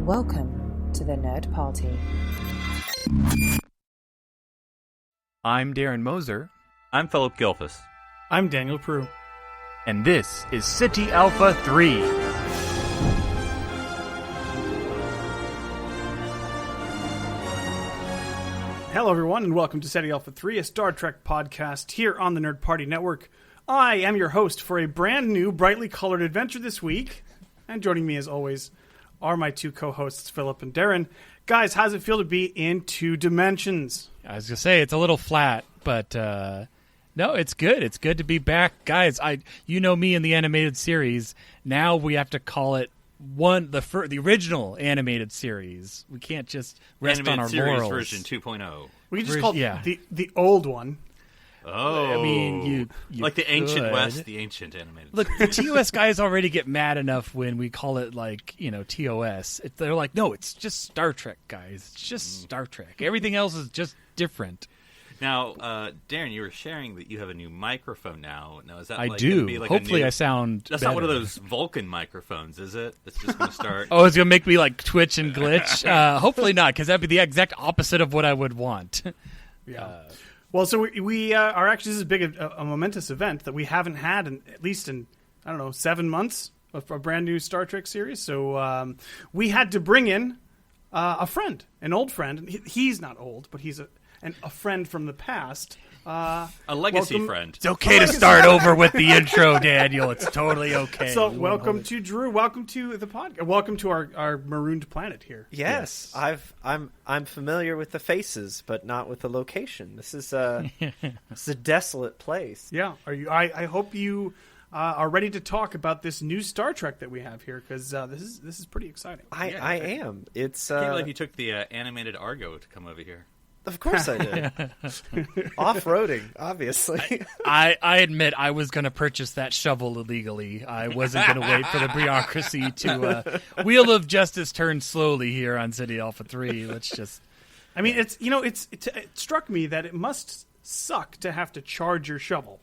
Welcome to the Nerd Party. I'm Darren Moser. I'm Philip Gilfus. I'm Daniel Prue. And this is City Alpha 3. Hello, everyone, and welcome to City Alpha 3, a Star Trek podcast here on the Nerd Party Network. I am your host for a brand new, brightly colored adventure this week. And joining me, as always, are my two co-hosts, Philip and Darren. Guys, how's it feel to be in two dimensions? I was going to say, it's a little flat, but no, it's good. It's good to be back. Guys, you know me in the animated series. Now we have to call it the original animated series. We can't just rest animated on our series laurels. Version 2.0. We can just call it the old one. Oh, I mean, you like the Ancient could. West, the ancient animated. Look, the TOS guys already get mad enough when we call it TOS. They're like, no, it's just Star Trek, guys. It's just Star Trek. Everything else is just different. Now, Darren, you were sharing that you have a new microphone now. Now, is that I like do. gonna be like Hopefully, I sound. That's better. not one of those Vulcan microphones, is it? That's just going to start. Oh, it's gonna make me like twitch and glitch. Hopefully not, because that'd be the exact opposite of what I would want. Yeah. Well, so we are actually, this is big a momentous event that we haven't had at least in, 7 months of a brand new Star Trek series. So we had to bring in a friend, an old friend. He's not old, but he's a friend from the past. A legacy friend. It's okay to start over with the intro, Daniel. It's totally okay. So welcome to Drew. Welcome to the podcast. Welcome to our marooned planet here. Yes. I'm familiar with the faces, but not with the location. This is it's a desolate place. Yeah. Are you? I hope you are ready to talk about this new Star Trek that we have here, because this is pretty exciting. I am. It's I can't believe you took the animated Argo to come over here. Of course I did. Off-roading, obviously. I admit I was going to purchase that shovel illegally. I wasn't going to wait for the bureaucracy to wheel of justice turn slowly here on City Alpha 3. Let's just. I mean, it struck me that it must suck to have to charge your shovel.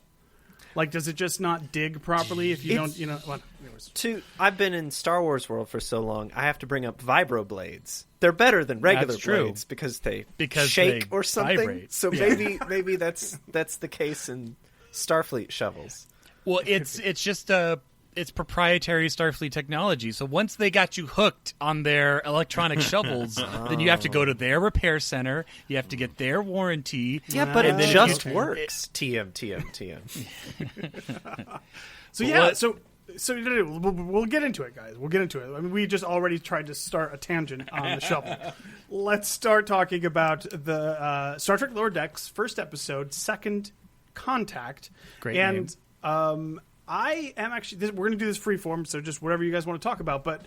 Like, does it just not dig properly if you don't, Well, I've been in Star Wars world for so long, I have to bring up vibro blades. They're better than regular blades because they shake or something. Vibrate. So maybe that's the case in Starfleet shovels. Well, it's just it's proprietary Starfleet technology. So once they got you hooked on their electronic shovels, then you have to go to their repair center. You have to get their warranty. Yeah, but it then just works. TM. So yeah, so we'll get into it, guys. We'll get into it. I mean, we just already tried to start a tangent on the shovel. Let's start talking about the Star Trek Lower Decks first episode, Second Contact. Great and name. I am actually. We're going to do this freeform, so just whatever you guys want to talk about. But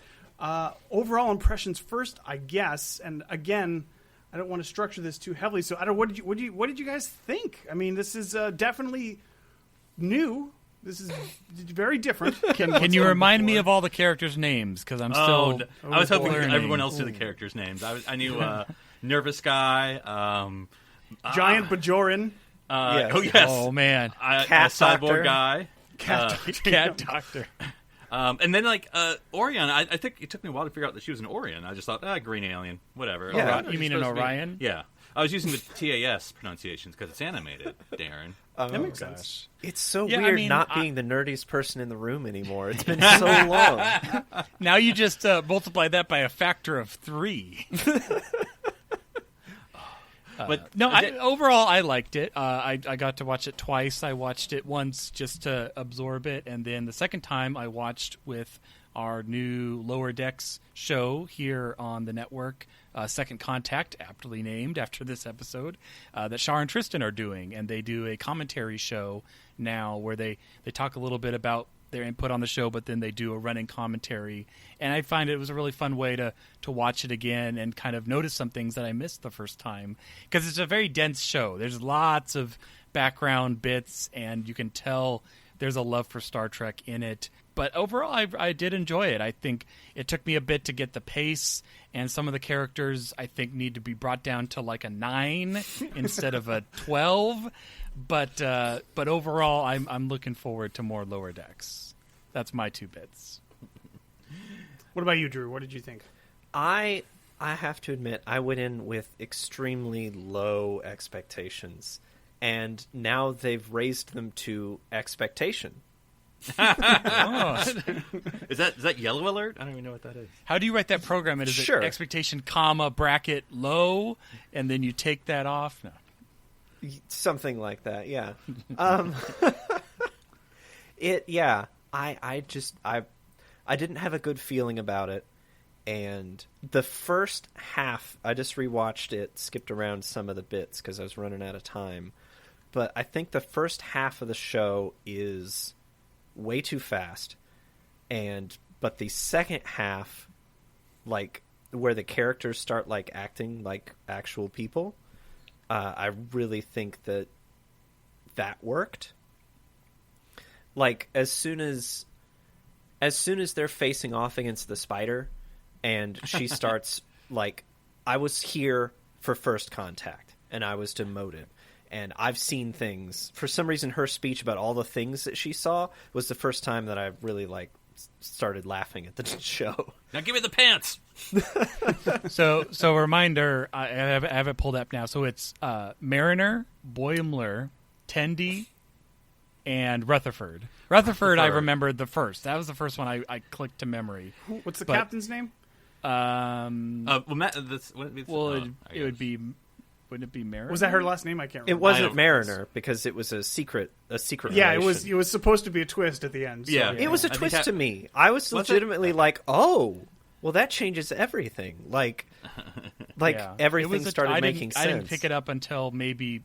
overall impressions first, I guess. And again, I don't want to structure this too heavily. So I don't. What did you guys think? I mean, this is definitely new. This is very different. Can you remind me of all the characters' names? Because I'm still. I was hoping learning. everyone else knew the characters' names. I knew Nervous Guy, Giant Bajoran. Yes. Oh yes. Oh man. Cat Cyborg Doctor. Guy. Cat Doctor. And then Orion. I think it took me a while to figure out that she was an Orion. I just thought, green alien, whatever. Yeah. Orion, You mean an Orion? Yeah. I was using the TAS pronunciations because it's animated, Darren. That makes sense. It's so Yeah, I weird mean, not being the nerdiest person in the room anymore. It's been so long. Now you just multiply that by a factor of 3. But No, overall I liked it. I got to watch it twice. I watched it once just to absorb it, and then the second time I watched with our new Lower Decks show here on the network, Second Contact, aptly named after this episode, that Shar and Tristan are doing. And they do a commentary show now where they talk a little bit about their input on the show, but then they do a running commentary. And I find it was a really fun way to watch it again and kind of notice some things that I missed the first time. Because it's a very dense show. There's lots of background bits, and you can tell there's a love for Star Trek in it. But overall, I did enjoy it. I think it took me a bit to get the pace, and some of the characters I think need to be brought down to like a 9 instead of a 12. But overall, I'm looking forward to more Lower Decks. That's my 2 bits. What about you, Drew? What did you think? I have to admit, I went in with extremely low expectations, and now they've raised them to expectation. Is that yellow alert? I don't even know what that is. How do you write that program? Is it expectation, comma, bracket, low, and then you take that off? No. Something like that, yeah. I didn't have a good feeling about it, and the first half, I just rewatched it, skipped around some of the bits because I was running out of time, but I think the first half of the show is way too fast, but the second half, like where the characters start like acting like actual people, I really think that worked. Like as soon as they're facing off against the spider, and she starts like, I was here for first contact, and I was demoted. And I've seen things. For some reason, her speech about all the things that she saw was the first time that I really started laughing at the show. Now give me the pants. So reminder, I have it pulled up now. So it's Mariner, Boimler, Tendi, and Rutherford. Rutherford, I remembered the first. That was the first one I clicked to memory. What's the captain's name? It would be. Wouldn't it be Mariner? Was that her last name? I can't remember. It wasn't Mariner because it was a secret. Yeah, relation. it was supposed to be a twist at the end. So, yeah, it was a twist to me. I was legitimately like, oh, well, that changes everything. Everything started making sense. I didn't pick it up until maybe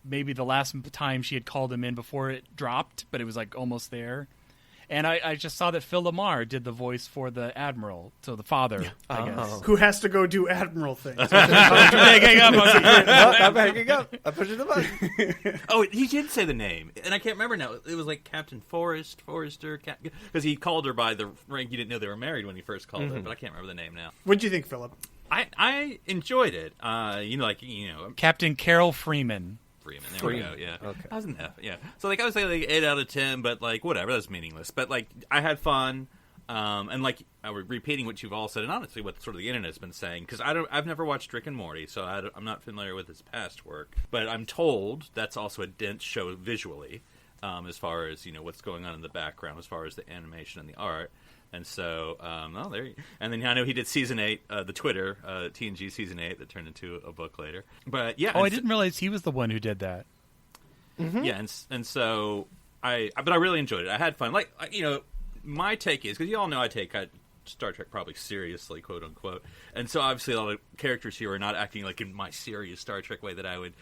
the last time she had called him in before it dropped, but it was like almost there. And I just saw that Phil Lamar did the voice for the Admiral, so the father, I guess. Who has to go do Admiral things. I'm hanging up. I'm pushing the button. Oh, he did say the name, and I can't remember now. It was like Captain Forrester, because he called her by the rank. You didn't know they were married when he first called her, but I can't remember the name now. What'd you think, Philip? I enjoyed it. Captain Carol Freeman. There we go. Yeah, okay. I was an F. Yeah, so I would say 8 out of 10, but whatever, that's meaningless. But I had fun, and I was repeating what you've all said, and honestly, what sort of the internet's been saying, because I've never watched Rick and Morty, so I'm not familiar with his past work. But I'm told that's also a dense show visually, as far as what's going on in the background, as far as the animation and the art. And so, there you go. And then I know he did Season 8, the Twitter, TNG Season 8, that turned into a book later. But yeah. Oh, I didn't realize he was the one who did that. Mm-hmm. Yeah, and so, I really enjoyed it. I had fun. My take is, because you all know I take Star Trek probably seriously, quote unquote. And so obviously a lot of characters here are not acting like in my serious Star Trek way that I would,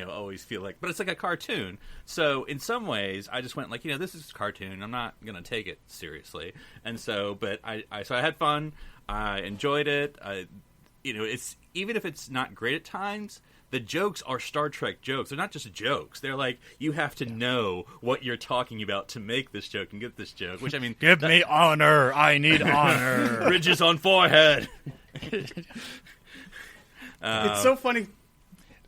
always feel like. But it's like a cartoon. So in some ways, I just went this is a cartoon. I'm not going to take it seriously. And so, but I had fun. I enjoyed it. It's even if it's not great at times, the jokes are Star Trek jokes. They're not just jokes. They're you have to know what you're talking about to make this joke and get this joke. Which, give me honor. I need honor. Ridges on forehead. It's so funny.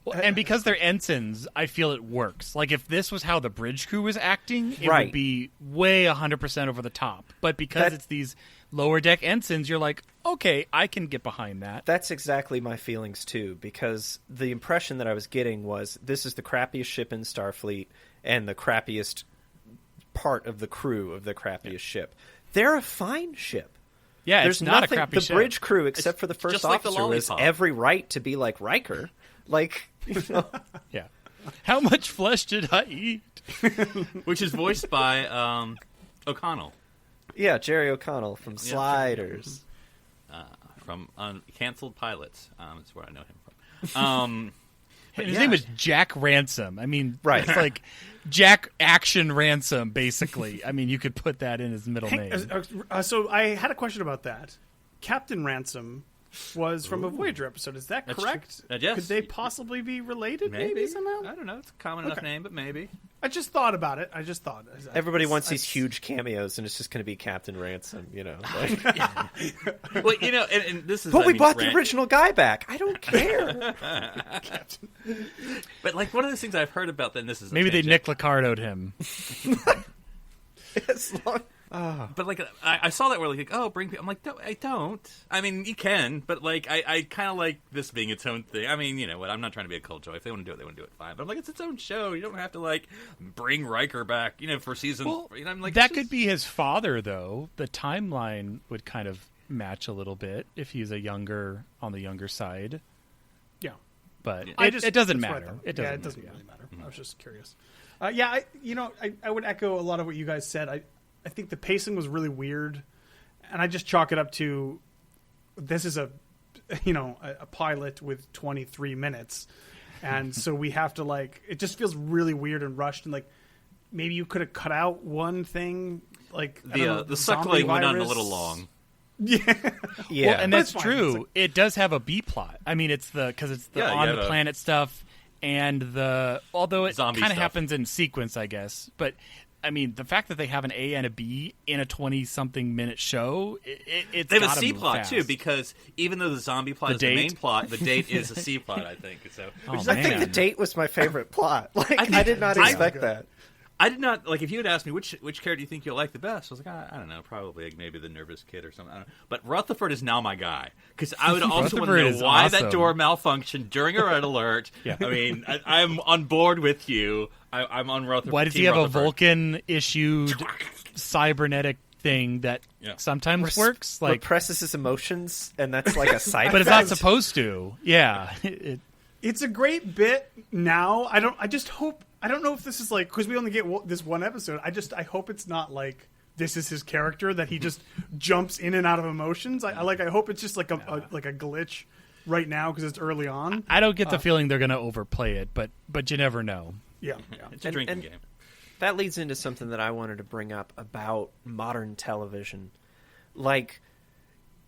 Well, and because they're ensigns, I feel it works. If this was how the bridge crew was acting, it would be way 100% over the top. But because it's these lower deck ensigns, you're like, okay, I can get behind that. That's exactly my feelings too, because the impression that I was getting was this is the crappiest ship in Starfleet and the crappiest part of the crew of the crappiest ship. They're a fine ship. Yeah, there's not nothing, a crappy ship. The bridge crew, except for the first officer, has every right to be like Riker. Yeah. How much flesh did I eat? Which is voiced by O'Connell. Yeah, Jerry O'Connell from Sliders. From Canceled Pilots. That's where I know him from. His name is Jack Ransom. Right. It's like Jack Action Ransom, basically. You could put that in his middle name. So I had a question about that. Captain Ransom was from a Voyager episode. Is that correct? Yes. Could they possibly be related maybe somehow? I don't know. It's a common enough name, but maybe. I just thought about it. Everybody wants these huge cameos, and it's just going to be Captain Ransom, Well, and this is... But we bought the original guy back. I don't care. But one of the things I've heard about, then this is... Maybe they Nick Licardo'd him. But like I saw that where like oh bring people. I'm like no, I don't. I mean you can, but like I kind of like this being its own thing. I mean you know what? I'm not trying to be a killjoy. If they want to do it, they want to do it. Fine. But I'm like it's its own show. You don't have to like bring Riker back. You know for season. Well, you know, I'm like that could be his father though. The timeline would kind of match a little bit if he's on the younger side. Yeah. But Yeah. it doesn't That's what I matter. thought. It doesn't. Yeah, it doesn't matter. really matter. I was just curious. I would echo a lot of what you guys said. I think the pacing was really weird, and I just chalk it up to this is a pilot with 23 minutes, and so we have to like it just feels really weird and rushed, and like maybe you could have cut out one thing like the suckling went on a little long. Yeah. Well, and that's fine. true. It's like, it does have a B plot. I mean, it's the on the planet stuff and although it kind of happens in sequence, I guess. But I mean, the fact that they have an A and a B in a 20-something minute show, it's they have a C plot too, because even though the zombie plot is the main plot, the date is a C plot. I think so. I think the date was my favorite plot. Like I did not expect that. I did not like if you had asked me which character do you think you'll like the best. I was like I don't know, probably like maybe the nervous kid or something. I don't know. But Rutherford is now my guy because I would also want to know why that door malfunctioned during a red alert. Yeah. I mean, I'm on board with you. I'm on Rutherford. Why does he have a Vulcan issued cybernetic thing that sometimes works? Like represses his emotions, and that's like a side but effect. it's not supposed to. Yeah, it's a great bit. Now I don't know if this is like because we only get this one episode. I hope it's not like this is his character that he just jumps in and out of emotions. I hope it's just like a glitch right now because it's early on. I don't get the feeling they're going to overplay it, but you never know. Yeah. It's a drinking game. That leads into something that I wanted to bring up about modern television. Like,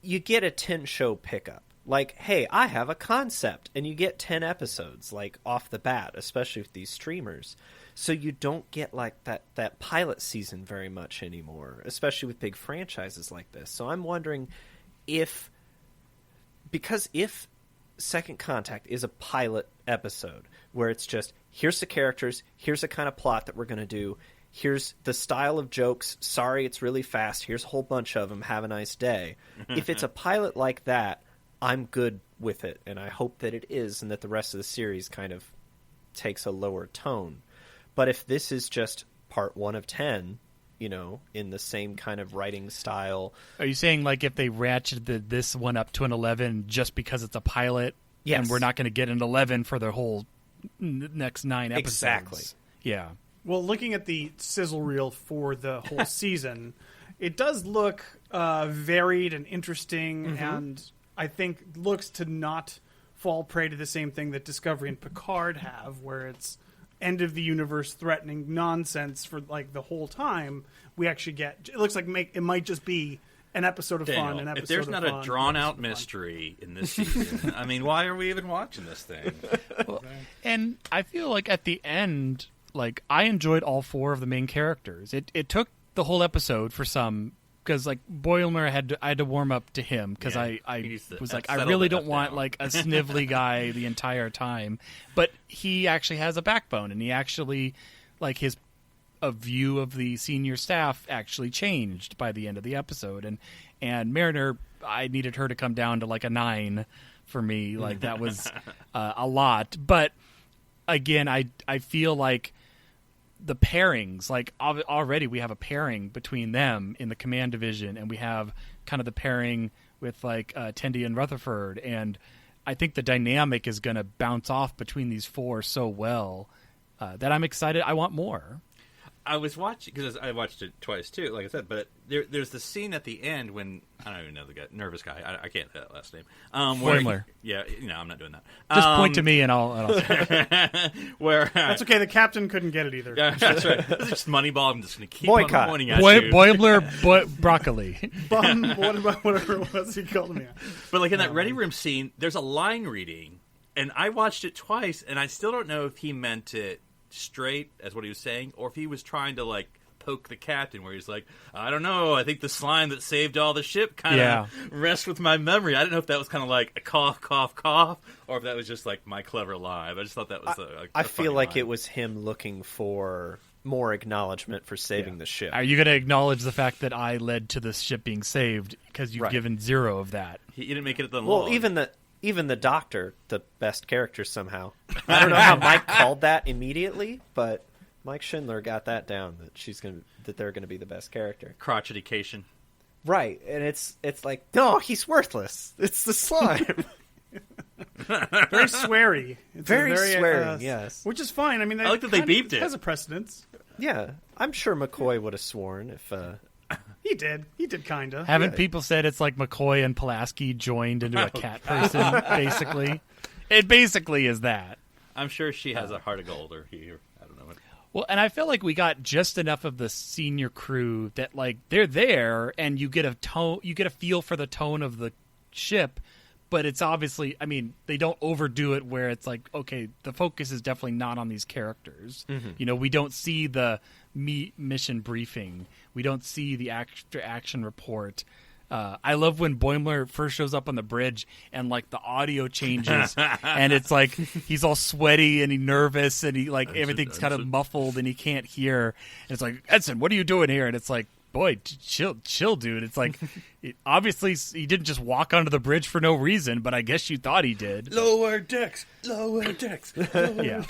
you get a 10-show pickup. Like, hey, I have a concept, and you get 10 episodes, like, off the bat, especially with these streamers. So you don't get, like, that pilot season very much anymore, especially with big franchises like this. So I'm wondering if Second Contact is a pilot episode where it's just, here's the characters, here's the kind of plot that we're going to do, here's the style of jokes, sorry it's really fast, here's a whole bunch of them, have a nice day. If it's a pilot like that, I'm good with it, and I hope that it is, and that the rest of the series kind of takes a lower tone. But if this is just part 1 of 10, in the same kind of writing style... Are you saying, like, if they ratcheted this one up to an 11 just because it's a pilot, yes, and we're not going to get an 11 for the whole next 9 episodes? Exactly. Yeah. Well, looking at the sizzle reel for the whole season, it does look varied and interesting, and I think looks to not fall prey to the same thing that Discovery and Picard have, where it's end of the universe threatening nonsense for like the whole time. We actually get it looks like it might just be an episode of fun. An episode if there's of not fun, a drawn out mystery in this season, I mean, why are we even watching this thing? Well, and I feel like at the end, like I enjoyed all 4 of the main characters. It took the whole episode for some. Because like Boimler I had to warm up to him because I was like I really don't want like a snivelly guy the entire time, but he actually has a backbone and he actually like a view of the senior staff actually changed by the end of the episode, and Mariner, I needed her to come down to like a 9 for me, like that was a lot, but again I feel like the pairings, like already we have a pairing between them in the command division, and we have kind of the pairing with like Tendi and Rutherford, and I think the dynamic is going to bounce off between these 4 so well that I'm excited. I want more. I was watching because I watched it twice too, like I said. But there's the scene at the end when I don't even know the guy, nervous guy. I can't say that last name. Boimler. I'm not doing that. Just point to me and I'll where that's okay. The captain couldn't get it either. Yeah, that's right. This is just Moneyball. I'm just going to keep Boycott. on pointing at you. Boimler broccoli. Bum. Whatever it was he called me. But like in that Ready Room scene, there's a line reading, and I watched it twice, and I still don't know if he meant it straight as what he was saying, or if he was trying to like poke the captain, where he's like, I don't know, I think the slime that saved all the ship kind of rests with my memory. I don't know if that was kind of like a cough, cough, cough, or if that was just like my clever lie. But I just thought that was I feel like line. it was him looking for more acknowledgement for saving the ship. Are you going to acknowledge the fact that I led to this ship being saved because you've Right. given 0 of that? He didn't make it at the Well, log. even the Doctor, the best character somehow. I don't know how Mike called that immediately, but Mike Schindler got that down that they're gonna be the best character. crotchetication. Right, and it's like, no, he's worthless. It's the slime. Very sweary. It's Very swearing, yes. Which is fine. I mean, I like that they kind of beeped it. has a precedence. Yeah, I'm sure McCoy would have sworn if. He did. He did kind of. Haven't people said it's like McCoy and Pulaski joined into a cat person, basically? It basically is that. I'm sure she has a heart of gold, or I don't know. Well, and I feel like we got just enough of the senior crew that, like, they're there, and you get a feel for the tone of the ship, but it's obviously, I mean, they don't overdo it where it's like, okay, the focus is definitely not on these characters. Mm-hmm. You know, we don't see the mission briefing. We don't see the action report. I love when Boimler first shows up on the bridge and like the audio changes and it's like he's all sweaty and he's nervous and he like everything's kind of muffled and he can't hear. And it's like, Edson, what are you doing here? And it's like, boy, chill, dude. It's like obviously he didn't just walk onto the bridge for no reason, but I guess you thought he did. Lower decks. Yeah.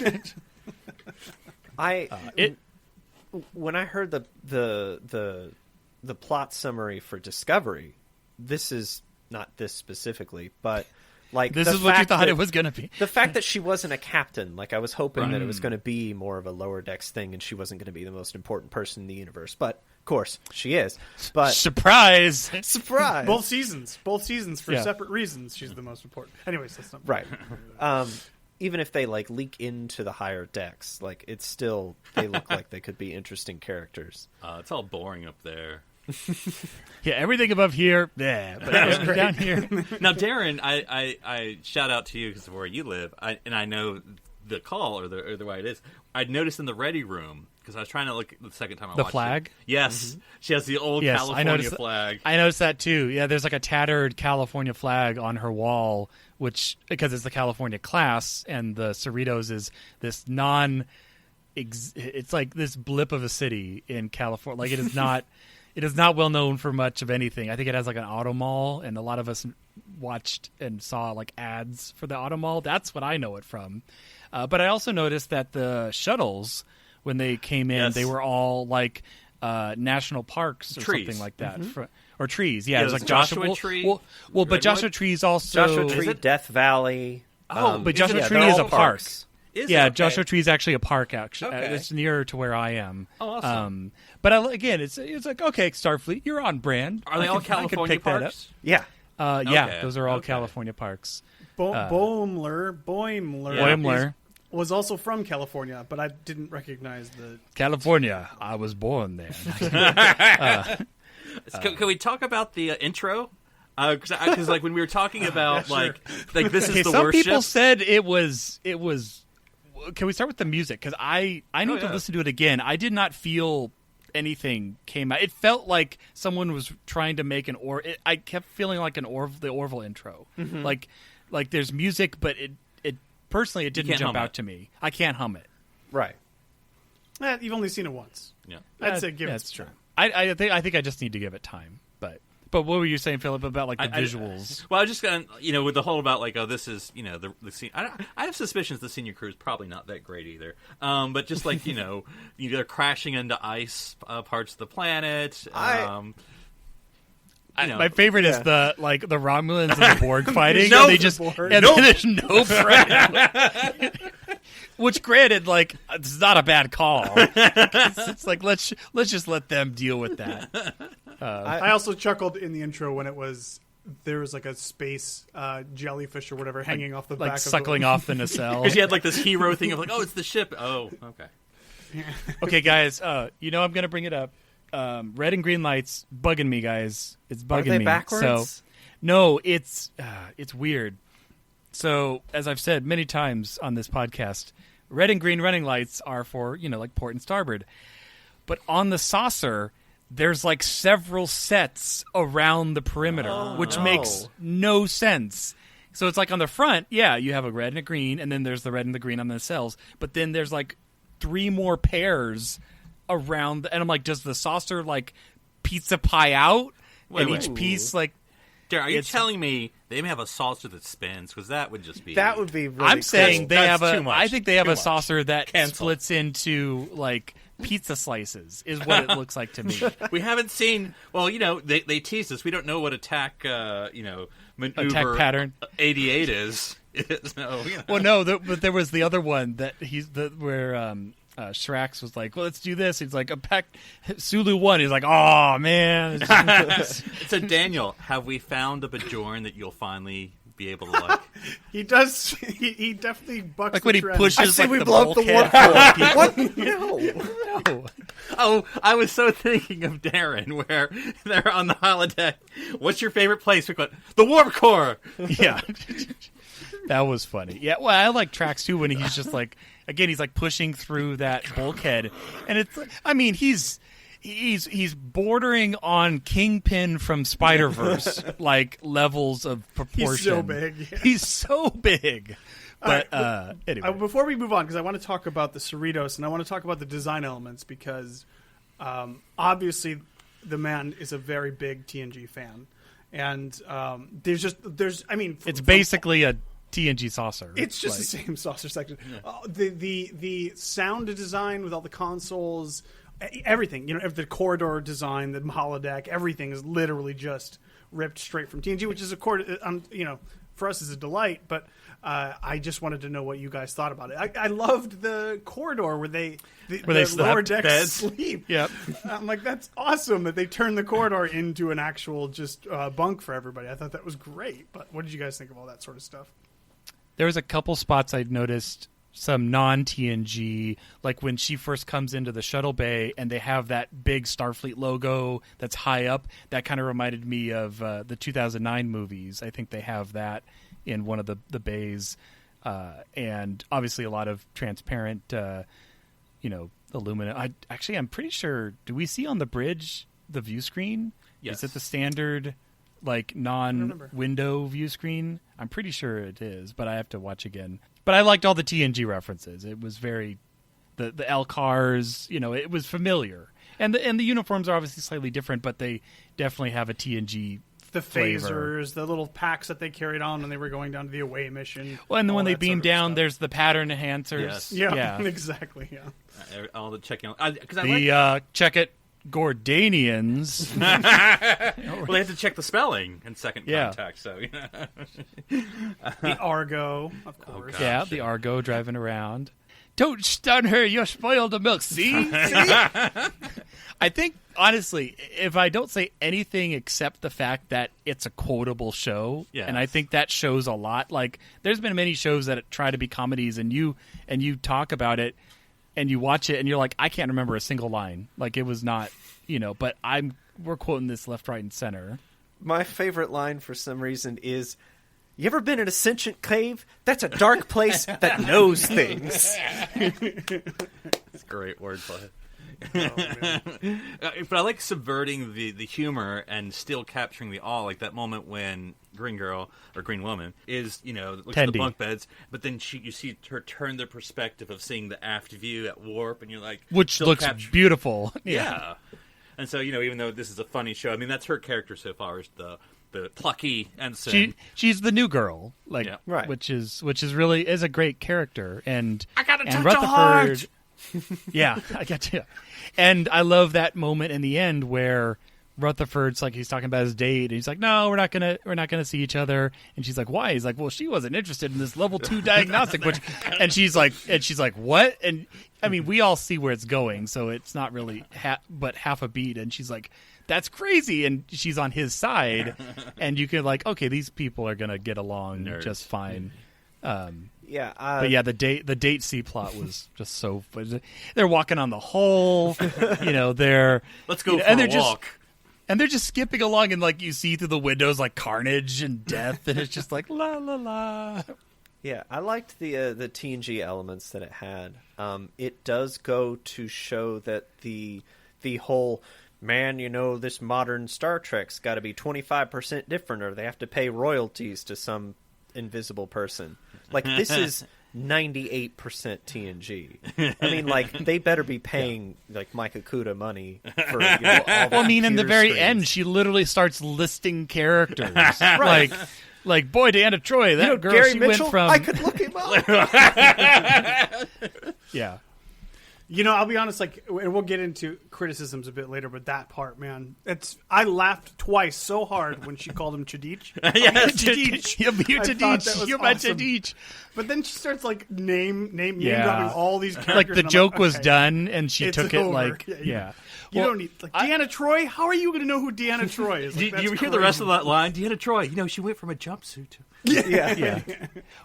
When I heard the plot summary for Discovery, this is not this specifically, but like This the is what you fact thought that- it was going to be. The fact that she wasn't a captain, like I was hoping that it was going to be more of a lower decks thing, and she wasn't going to be the most important person in the universe. But of course, she is. But Surprise! surprise, Both seasons for Yeah. separate reasons. She's the most important. Anyways, that's not right? Even if they like leak into the higher decks, like it's still they look like they could be interesting characters. It's all boring up there. Yeah, everything above here, yeah, but down here. Now, Darren, I shout out to you because of where you live, and I know the call or the way it is. I'd noticed in the ready room because I was trying to look the second time I The watched flag? it. Yes, she has the old Yes, California flag. I noticed that too. Yeah, there's like a tattered California flag on her wall, which because it's the California-class, and the Cerritos is this it's like this blip of a city in California. Like it is not. It is not well known for much of anything. I think it has like an auto mall, and a lot of us watched and saw like ads for the auto mall. That's what I know it from. But I also noticed that the shuttles, when they came in, Yes. they were all like national parks or Trees. something like that, or trees. Yeah, Yeah, it was there's like Joshua Tree, Well, but Redwood? Joshua Tree is also Joshua Tree, Death Valley. but is Joshua it- Tree they're is all a park. parks. Is Yeah, it? Okay. Joshua Tree is actually a park. Actually, Okay. it's nearer to where I am. Oh, awesome. But again, it's like okay, Starfleet, you're on brand. Are they I all could- I could California pick that up. parks? Yeah, Yeah, Okay, those are all okay. California parks. Boimler Yeah. Boimler, was also from California, but I didn't recognize the. California. I was born there. Can we talk about the intro? Because like when we were talking about like this Okay, is the some worst people ship. said it was. Can we start with the music? Because I need to yeah. listen to it again. I did not feel anything came out. It felt like someone was trying to make I kept feeling like the Orville intro. Like there's music, but it personally it didn't can't jump hum out it. to me. I can't hum it. right. You've only seen it once. Yeah. I'd say give it. That's true. I think I just need to give it time. But what were you saying, Philip, about like the I- visuals? Well, I was just gonna, with the whole about like, oh, this is, the scene. I have suspicions the senior crew is probably not that great either. But just like, they're crashing into ice parts of the planet. My favorite is the Romulans and the Borg fighting. No, and they the just Borg. and then there's no friend. Which, granted, like it's not a bad call. It's like let's just let them deal with that. I also chuckled in the intro when there was like a space jellyfish or whatever hanging off the Like back suckling of off the nacelle. Because you had like this hero thing of like, oh, it's the ship. Oh, okay. Okay, guys, I'm gonna bring it up. Red and green lights bugging me, guys. It's bugging Are they me. backwards? So, no, it's weird. So, as I've said many times on this podcast, red and green running lights are for like port and starboard. But on the saucer, there's like several sets around the perimeter, which makes no sense. So it's like on the front, yeah, you have a red and a green, and then there's the red and the green on the nacelles. But then there's like 3 more pairs around, and I'm like, does the saucer like pizza pie out? Wait. Each piece like. Darren, are you telling me they may have a saucer that spins? Because that would just be... That would be really I'm saying they That's have too much. I think they have Too a much. saucer that Cancel. splits into like pizza slices. Is what it looks like to me. We haven't seen... Well, they teased us. We don't know what attack, maneuver... Attack pattern. 88 is. So, Well, no, but there was the other one that where Shrax was like, well, let's do this. He's like, Sulu won. He's like, oh man. So, Daniel, have we found a Bajoran that you'll finally be able to like? He does. He definitely bucks Like the when he trend. pushes I say like we the blow up the warp bulkhead. core. What? No. No. Oh, I was so thinking of Darren, where they're on the holodeck. What's your favorite place? The warp core. Yeah. That was funny. Yeah, well, I like Trax too when he's just like, again, he's like pushing through that bulkhead, and it's, I mean, he's bordering on Kingpin from Spider-Verse like levels of proportion. He's so big. Yeah. He's so big. But anyway, Before we move on, because I want to talk about the Cerritos and I want to talk about the design elements, because obviously the man is a very big TNG fan, and it's basically a TNG saucer. It's just the same saucer section. The sound design with all the consoles, everything. The corridor design, the holodeck, everything is literally just ripped straight from TNG, which is for us is a delight. But I just wanted to know what you guys thought about it. I loved the corridor where the lower slept, decks beds. sleep. Yep. I'm like, that's awesome that they turned the corridor into an actual just bunk for everybody. I thought that was great. But what did you guys think of all that sort of stuff? There was a couple spots I'd noticed, some non-TNG, like when she first comes into the shuttle bay and they have that big Starfleet logo that's high up. That kind of reminded me of the 2009 movies. I think they have that in one of the bays. And obviously a lot of transparent, aluminum. I'm pretty sure, do we see on the bridge the view screen? Yes. Is it the standard... like non-window view screen? I'm pretty sure it is, but I have to watch again. But I liked all the TNG references. It was very the L cars, it was familiar. And the uniforms are obviously slightly different, but they definitely have a TNG the flavor. phasers, the little packs that they carried on when they were going down to the away mission. Well, and then all when they that beam sort of down, stuff. there's the pattern enhancers. Yes. Yeah, exactly. Yeah. All the checking. Check it. Gordanians. Well, they have to check the spelling in Second Contact, so The Argo, of course. gosh. Yeah, the Argo driving around. Don't stun her, you'll spoil the milk. See? I think, honestly, if I don't say anything except the fact that it's a quotable show, Yes. and I think that shows a lot. Like, there's been many shows that try to be comedies, and you talk about it, and you watch it, and you're like, I can't remember a single line. Like, it was not, but we're quoting this left, right, and center. My favorite line for some reason is, "You ever been in a sentient cave? That's a dark place that knows things." It's great wordplay. But I like subverting the humor and still capturing the awe, like that moment when Green Girl or Green Woman is, looks at the Tendi. bunk beds, but then you see her turn the perspective of seeing the aft view at warp, and you're like, Which still looks beautiful. Yeah. And so, even though this is a funny show, I mean, that's her character so far, is the plucky ensign. She's the new girl, like, Yeah. Right. which is really is a great character, and I gotta and touch Rutherford, a heart! Yeah, I get you. And I love that moment in the end where Rutherford's like, he's talking about his date, and he's like, "No, we're not gonna see each other." And she's like, "Why?" He's like, "Well, she wasn't interested in this level 2 diagnostic." And she's like, "What?" And I mean, we all see where it's going, so it's not really but half a beat. And she's like, "That's crazy," and she's on his side, and you can okay, these people are gonna get along Nerds. just fine. Yeah, But yeah, the date C plot was just so fun. They're walking on the hull, they're Let's go for and a they're walk. and they're just skipping along, and you see through the windows carnage and death, and it's just la la la. Yeah, I liked the TNG elements that it had. It does go to show that the whole man, this modern Star Trek's got to be 25% different, or they have to pay royalties to some invisible person. Like, this is 98% TNG. I mean, like, they better be paying like Mike Okuda money for all the Well, I mean, in the very screens. end, she literally starts listing characters. Like, boy, Deanna Troy, that girl, Gary she Mitchell, went from... I could look him up. Yeah. I'll be honest, like, and we'll get into criticisms a bit later, but that part, man, I laughed twice so hard when she called him Chadich. Yes, Chadich. You're I thought that was You're my awesome. Chadich. But then she starts, like, name Yeah. dropping all these characters. Like, the and I'm joke like, was okay, done, and she it's took it over. like... Yeah, Yeah. You Well, don't need, like, Deanna Troy? How are you going to know who Deanna Troy is? Like, Do you that's hear the rest of crazy. that line? Deanna Troy, she went from a jumpsuit to... Yeah.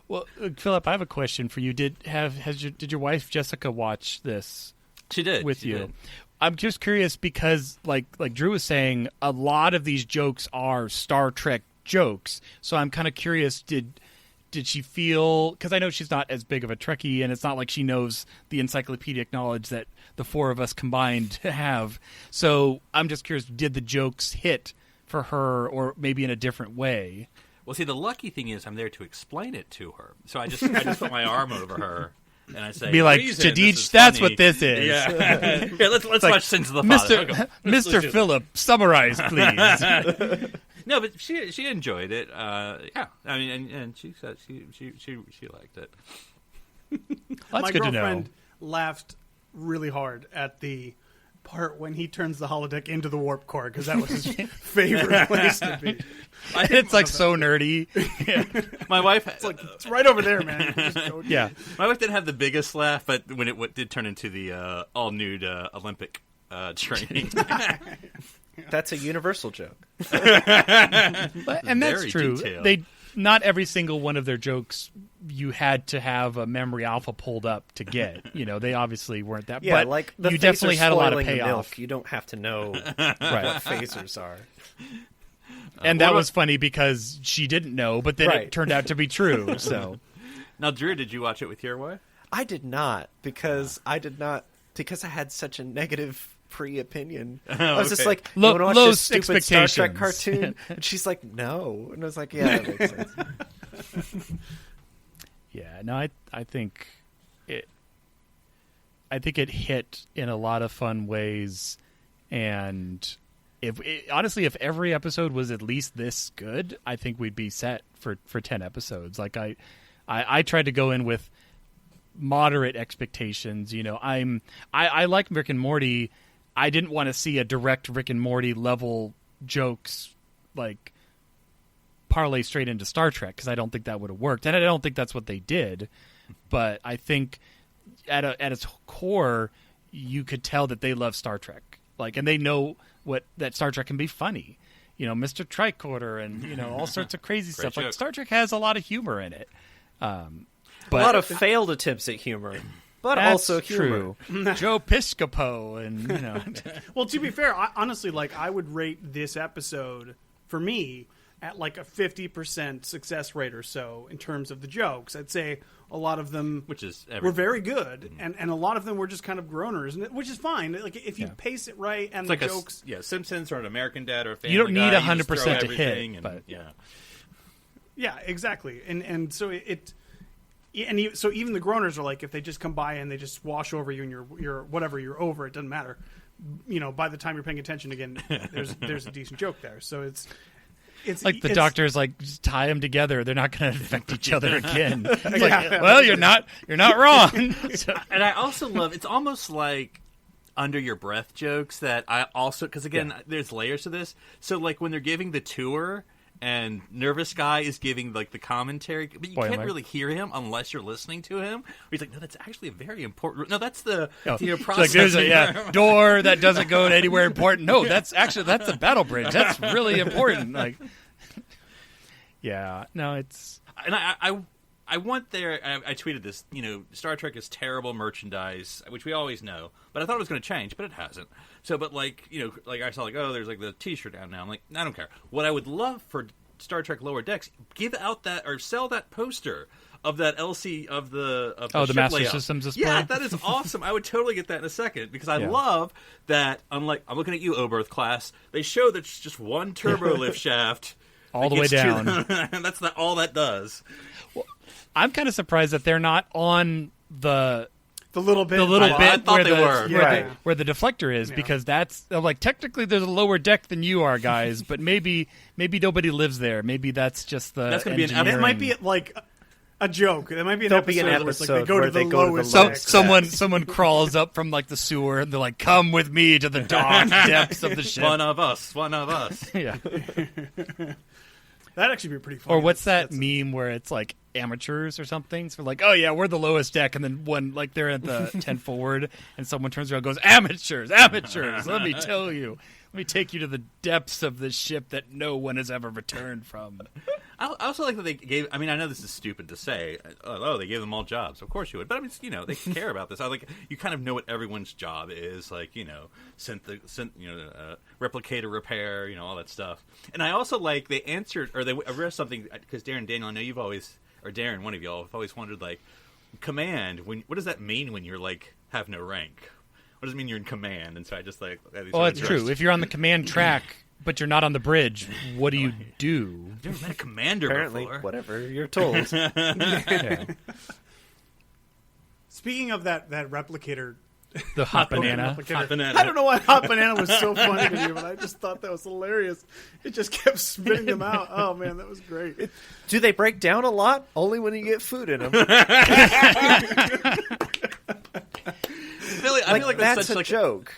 Well, Philip, I have a question for you. Did your wife Jessica watch this She did. with she you? did. I'm just curious because, like Drew was saying, a lot of these jokes are Star Trek jokes. So I'm kind of curious. Did she feel? Because I know she's not as big of a Trekkie, and it's not like she knows the encyclopedic knowledge that the four of us combined have. So I'm just curious. Did the jokes hit for her, or maybe in a different way? Well, see, the lucky thing is I'm there to explain it to her. So I just put my arm over her and I say, Be like, "Reason, this Chadich, is that's funny." what this is. Yeah. Here, let's watch Sins of the Father. Okay. Mr. Phillip, summarize, please. No, but she enjoyed it. Yeah, I mean, and she said she liked it. That's My good to know. girlfriend laughed really hard at the part when he turns the holodeck into the warp core because that was his favorite place to be. It's like so nerdy. My wife, It's right over there, man. Just go- Yeah. my wife didn't have the biggest laugh, but when it did turn into the all nude Olympic training, That's a universal joke. And that's Very true. detailed. Not every single one of their jokes you had to have a memory alpha pulled up to get. They obviously weren't that. Yeah, but like the you definitely phaser had a lot of spoiling the payoff. milk. You don't have to know what phasers are. And that was funny because she didn't know, but then Right. it turned out to be true. So Now, Drew, did you watch it with your wife? I did not because I had such a negative pre-opinion. I was just okay. like, you Low- want to watch low this stupid Star Trek expectations. cartoon? And she's like, no. And I was like, yeah, that makes sense. yeah, no, I think it hit in a lot of fun ways, and honestly, if every episode was at least this good, I think we'd be set for 10 episodes. Like I tried to go in with moderate expectations. I like Rick and Morty. I didn't want to see a direct Rick and Morty level jokes like parlay straight into Star Trek because I don't think that would have worked, and I don't think that's what they did. But I think at its core, you could tell that they love Star Trek, and they know that Star Trek can be funny. Mr. Tricorder and all sorts of crazy stuff. joke. Like Star Trek has a lot of humor in it. A lot of failed attempts at humor, but that's also humor. true. Joe Piscopo and Well, to be fair, honestly, I would rate this episode for me at like a 50% success rate or so in terms of the jokes. I'd say a lot of them Which is were everything. very good, and a lot of them were just kind of groaners, which is fine. Like if you pace it right and It's the like jokes. Simpsons or an American Dad or a Family You don't need Guy, you just 100% throw to hit, everything and- but- yeah. Yeah, exactly. And so so even the groaners are like, if they just come by and they just wash over you and you're whatever, you're over, it doesn't matter. By the time you're paying attention again, there's a decent joke there. So it's like the it's- doctors just tie them together. They're not going to infect each other again. It's like, well, you're not wrong. So, And I also love it's almost like under your breath jokes that I also because again there's layers to this. So like when they're giving the tour and Nervous Guy is giving like the commentary, but you can't really hear him unless you're listening to him. He's like, no, that's actually a very important. No, that's the it's process. like there's a door that doesn't go to anywhere important. No, that's a battle bridge. That's really important. Like, yeah, no, it's And I want there. I tweeted this. Star Trek is terrible merchandise, which we always know. But I thought it was going to change, but it hasn't. So, but like I saw there's like the T-shirt out now. I'm like, I don't care. What I would love for Star Trek Lower Decks, give out that or sell that poster of that LC of the the ship Master layout. Systems display. Yeah, that is awesome. I would totally get that in a second because I love that. Unlike I'm looking at you, Oberth class. They show that it's just one turbo lift shaft. all the way down. That's not all that does. I'm kind of surprised that they're not on the little bit. I thought they were. where the deflector is, because that's like technically there's a lower deck than you are, guys. But maybe nobody lives there. Maybe that's just the. That's going to be an That episode. might be like a joke. That might be an There'll episode. be an Where it's like episode they go where to the they go to the lowest. lowest deck. Someone crawls up from like the sewer and they're like, "Come with me to the dark depths of the ship." One of us. Yeah. That'd actually be pretty funny. Or what's that meme where it's like amateurs or something? So like, oh yeah, we're the lowest deck, and then one like they're at the 10 forward, and someone turns around and goes, amateurs. Let me tell you, let me take you to the depths of this ship that no one has ever returned from. I also like that they gave. I mean, I know this is stupid to say. Oh, they gave them all jobs. Of course you would, but I mean, they care about this. I like you kind of know what everyone's job is. Like replicator repair, all that stuff. And I also like they answered or they addressed something because Daniel, I know you've always Darren, one of y'all, have always wondered like command. What does that mean when you're like have no rank? What does it mean you're in command? And so I just like. Well, that's true. If you're on the command track. But you're not on the bridge. What do you do? You've never met a commander Apparently, before. whatever you're told. Yeah. Speaking of that replicator, The hot banana. Hot banana. I don't know why hot banana was so funny to me, but I just thought that was hilarious. It just kept spitting them out. Oh man, that was great. Do they break down a lot? Only when you get food in them. I feel like that's such a joke.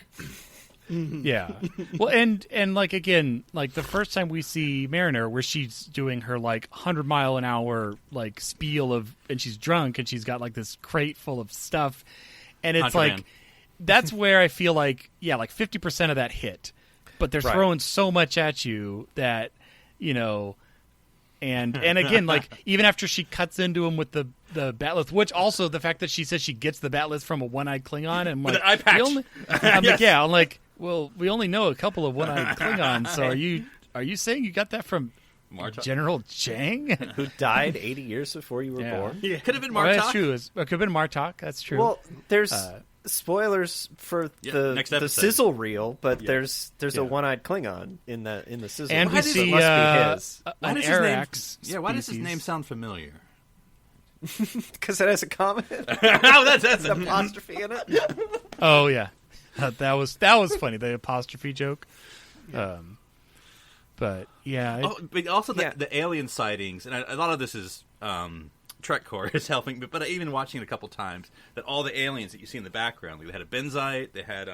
Yeah. Well, and like again, like the first time we see Mariner, where she's doing her like 100-mile-an-hour like spiel of, and she's drunk and she's got like this crate full of stuff, and it's Contraband. like that's where I feel like like 50% of that hit, but they're throwing so much at you that And again, like even after she cuts into him with the batleth, which also the fact that she says she gets the batleth from a one-eyed Klingon, and With an eye patch. I'm like, well, we only know a couple of one-eyed Klingons, so are you saying you got that from Martok. General Chang? Who died 80 years before you were born? Yeah. Could have been Well, Martok. that's true. It could have been Martok. That's true. Well, there's spoilers for the next episode. sizzle reel, but there's a one-eyed Klingon in the sizzle. and reel. we does see it must be his. an does his name- Arax. Why does his species. name sound familiar? Because it has a comment, Oh, that's an apostrophe in it. Oh yeah, that was funny. The apostrophe joke. But yeah, but also the alien sightings, and a lot of this is Trek Core is helping. But even watching it a couple times, that all the aliens that you see in the background, like they had a Benzite, they had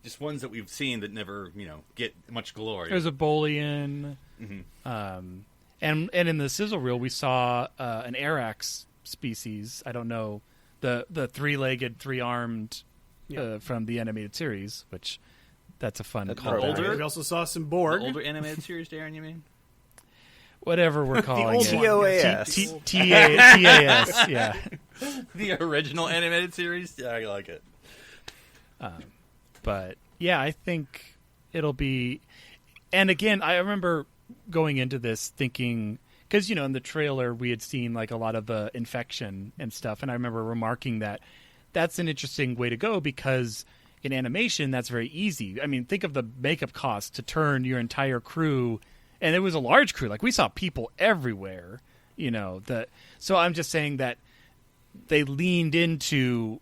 just ones that we've seen that never get much glory. there's a Bolian. And in the sizzle reel, we saw an Arax species. I don't know the three-legged, three-armed from the animated series, which that's a fun callback. older? We also saw some The Borg. older animated series, Darren, you mean? Whatever we're calling old it. one. TOAS. TAS, yeah. The original animated series? Yeah, I like it. But yeah, I think it'll be. And again, I remember going into this thinking, because in the trailer we had seen like a lot of the infection and stuff, and I remember remarking that that's an interesting way to go, because in animation that's very easy. I mean, think of the makeup cost to turn your entire crew, and it was a large crew. Like we saw people everywhere, so I'm just saying that they leaned into,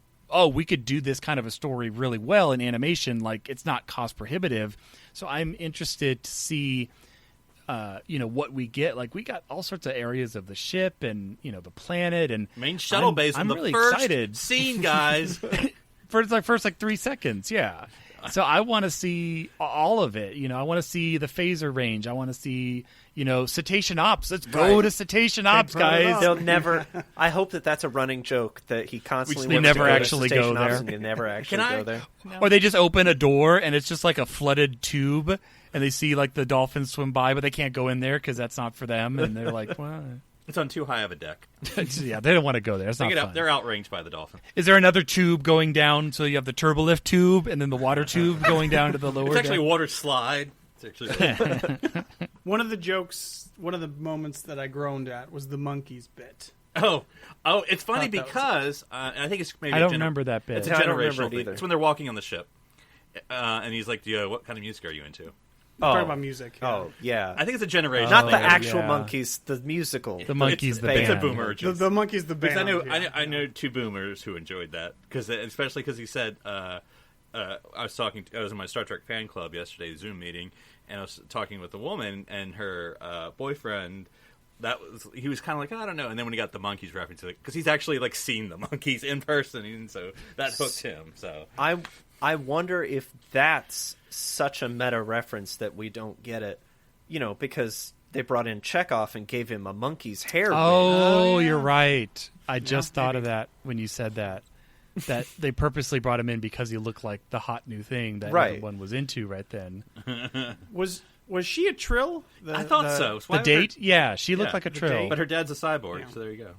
we could do this kind of a story really well in animation. Like it's not cost prohibitive. So I'm interested to see, what we get. Like we got all sorts of areas of the ship and, the planet and Main shuttle base in I'm the really first excited. scene, guys. for the first 3 seconds. Yeah. So I want to see all of it. I want to see the phaser range. I want to see, cetacean ops. Let's go to cetacean ops, brought it guys. up. They'll never. I hope that's a running joke that he constantly They wants never to go actually to go station there. ops and they never actually go there. Or they just open a door and it's just like a flooded tube, and they see like the dolphins swim by, but they can't go in there because that's not for them. And they're like, well, It's on too high of a deck. yeah, they don't want to go there. It's not fun. They're outranged by the dolphin. Is there another tube going down? So you have the turbolift tube and then the water tube going down to the lower It's actually a deck? water slide. It's actually One of the jokes, one of the moments that I groaned at was the monkeys bit. oh, it's funny Thought that was- because and I think it's maybe I don't remember that It's bit. a I don't generational remember it thing. either. It's when they're walking on the ship, and he's like, what kind of music are you into?" talking about music. Yeah. Oh, yeah. I think it's a generation. Not the thing. actual yeah. monkeys, the musical. The Monkeys, the It's a band. boomer. The Monkeys, the band. Because I know two boomers who enjoyed that, especially because he said I was in my Star Trek fan club yesterday, Zoom meeting, and I was talking with a woman and her boyfriend. He was kind of like, I don't know, and then when he got the Monkeys reference, because he's actually like seen the Monkeys in person, and so that hooked him. So I wonder if that's such a meta reference that we don't get it, because they brought in Chekhov and gave him a monkey's hair. Oh, yeah. you're right. I just thought of that when you said that. That they purposely brought him in because he looked like the hot new thing that everyone was into right then. Was she a Trill? I thought so. The date? Yeah, she looked like a Trill. But her dad's a cyborg, so there you go.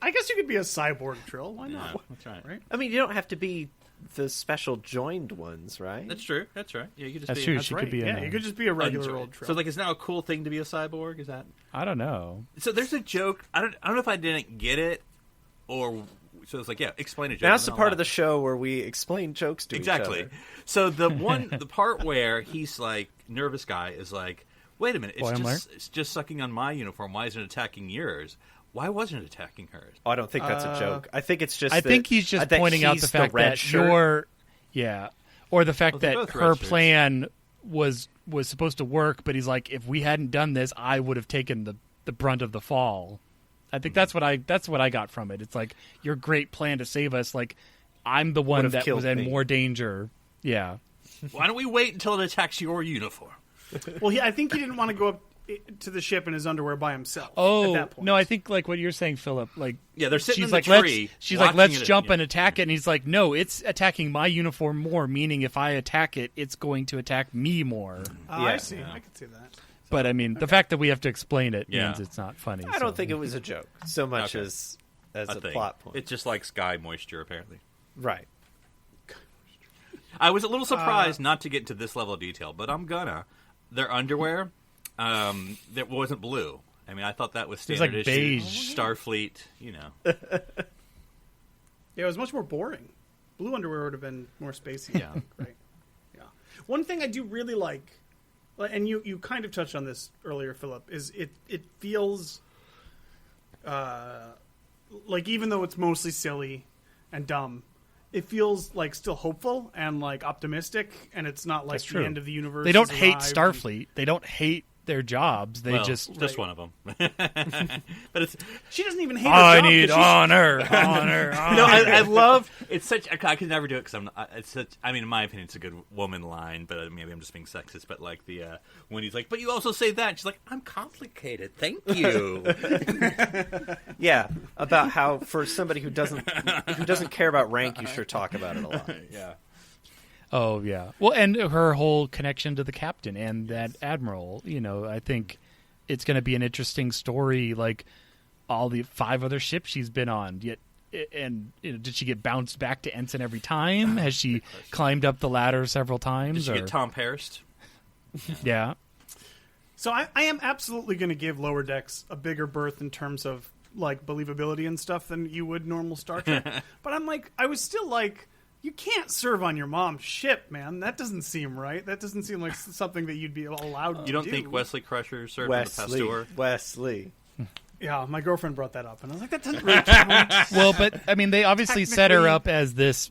I guess you could be a cyborg Trill. Why not? Yeah, that's right. I mean, you don't have to be the special joined ones, right? That's true. That's right. Yeah, you could just That's be true. That's She right. could be yeah, a you could just be a regular old Trill. So like, it's now a cool thing to be a cyborg. Is that? I don't know. So there's a joke. I don't know if I didn't get it, or so it's like, yeah, explain a joke. Now's the part of the show where we explain jokes to each other. So the part where he's like, nervous guy is like, wait a minute, it's just sucking on my uniform. Why isn't it attacking yours? Why wasn't it attacking hers? Oh, I don't think that's a joke. I think it's just. I think he's just pointing out the fact that or the fact that her plan was supposed to work, but he's like, if we hadn't done this, I would have taken the brunt of the fall. I think that's what I got from it. It's like, your great plan to save us, like, I'm the one that was in more danger. Yeah. Why don't we wait until it attacks your uniform? Well, I think he didn't want to go up to the ship in his underwear by himself. Oh, at that point. no, I think like what you're saying, Philip. Like, yeah, they're sitting she's in like, the tree. She's like, let's jump and attack it, and he's like, no, it's attacking my uniform more. Meaning, if I attack it, it's going to attack me more. I see. I can see that. But I mean, the fact that we have to explain it means it's not funny. I don't think it was a joke so much as a plot point. It's just like sky moisture, apparently. Right. I was a little surprised not to get into this level of detail, but I'm gonna. Their underwear, that wasn't blue. I mean, I thought that was standard like issue beige. Starfleet. Yeah, it was much more boring. Blue underwear would have been more spacey. Yeah. Right. Yeah. One thing I do really like, and you kind of touched on this earlier, Philip, is it feels like, even though it's mostly silly and dumb, it feels like still hopeful and like optimistic, and it's not like the end of the universe. They don't has hate arrived. Starfleet. They don't hate their jobs. They just one of them. But it's She doesn't even hate her I job need 'cause she's- honor. no, I love it's such. I could never do it because I'm. It's such. I mean, in my opinion, it's a good woman line, but maybe I'm just being sexist. But like when he's like, but you also say that, she's like, I'm complicated. Thank you. Yeah, about how for somebody who doesn't care about rank, you sure talk about it a lot. Yeah. Oh, yeah. Well, and her whole connection to the captain and that admiral, I think it's going to be an interesting story, like all the 5 other ships she's been on. And did she get bounced back to ensign every time? Has she climbed up the ladder several times? Did she get Tom Paris? Yeah. So I am absolutely going to give Lower Decks a bigger berth in terms of like believability and stuff than you would normal Star Trek. But I was still like, you can't serve on your mom's ship, man. That doesn't seem right. That doesn't seem like something that you'd be allowed to do. You don't think Wesley Crusher served on the Pasteur? Wesley. Yeah, my girlfriend brought that up, and I was like, that doesn't really count. Well, but, I mean, they obviously set her up as this,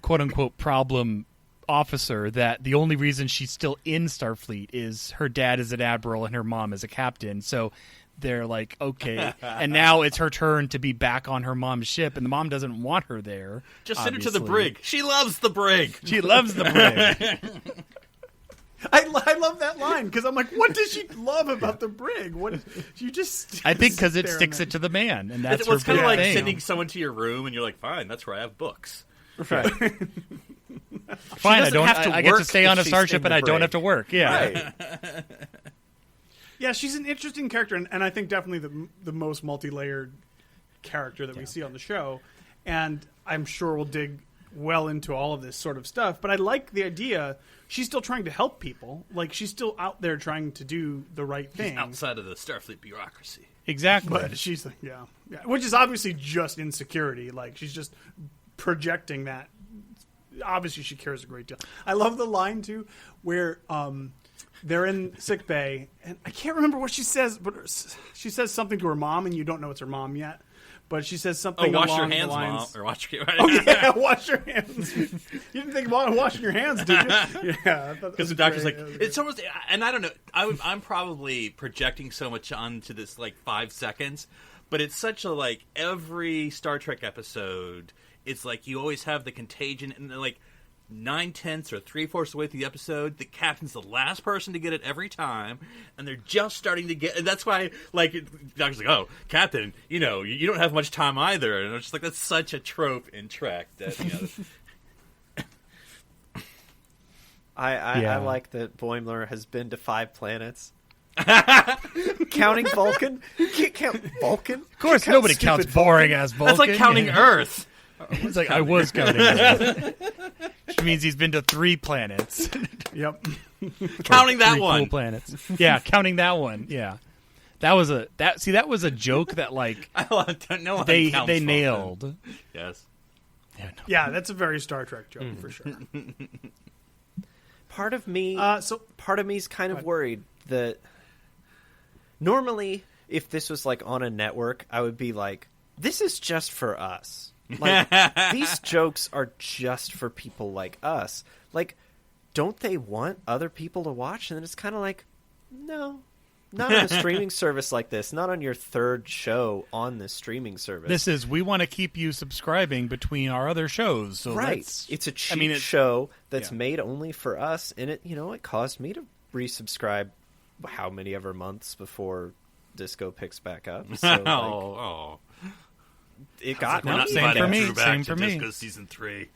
quote-unquote problem officer, that the only reason she's still in Starfleet is her dad is an admiral and her mom is a captain. So they're like, okay. And now it's her turn to be back on her mom's ship, and the mom doesn't want her there. Just send her to the brig. She loves the brig. She loves the brig. I love that line, because I'm like, what does she love about the brig? What is, you just I think because sit it there sticks and it to the man, and that's her it's kind of big like thing. sending someone to your room, and you're like, fine, that's where I have books. Right. Fine, doesn't have to I get to work stay if on a she's starship, in and the I don't brig. have to work. Yeah. Right. Yeah, she's an interesting character, and I think definitely the most multi-layered character that we see on the show. And I'm sure we'll dig well into all of this sort of stuff. But I like the idea. She's still trying to help people. Like, she's still out there trying to do the right thing. Outside of the Starfleet bureaucracy. Exactly. But she's like, yeah. Which is obviously just insecurity. Like, she's just projecting that obviously she cares a great deal. I love the line too where they're in sick bay, and I can't remember what she says, but she says something to her mom, and you don't know it's her mom yet. But she says something wash along your hands, the lines. Mom, or wash your Oh yeah, wash your hands. You didn't think about washing your hands, did you? Yeah, because the doctor's like, it's almost, and I don't know. I'm probably projecting so much onto this like 5 seconds, but it's such a like every Star Trek episode. It's like you always have the contagion, and like 9/10 or 3/4 of the way through the episode, the captain's the last person to get it every time, and they're just starting to get. And that's why, like, the doctor's like, "Oh, Captain, you don't have much time either." And I'm just like, that's such a trope in Trek that I like that Boimler has been to 5 planets. Counting Vulcan? You can't count Vulcan. Of course, nobody counts boring as Vulcan. That's like counting Earth. It's like I was counting Earth. Which means he's been to 3 planets. Yep. Counting that 3 one. cool planets. Yeah, counting that one. Yeah. That was a joke that like they nailed. Yes. Yeah, that's a very Star Trek joke for sure. Part of me is kind of worried that normally if this was like on a network, I would be like, this is just for us. Like, these jokes are just for people like us. Like, don't they want other people to watch? And then it's kind of like, no, not on a streaming service like this. Not on your 3rd show on this streaming service. We want to keep you subscribing between our other shows. So right. It's a cheap show that's made only for us. And it caused me to resubscribe how many ever months before Disco picks back up. So, it got like, same for me. Same for me. Disco season 3.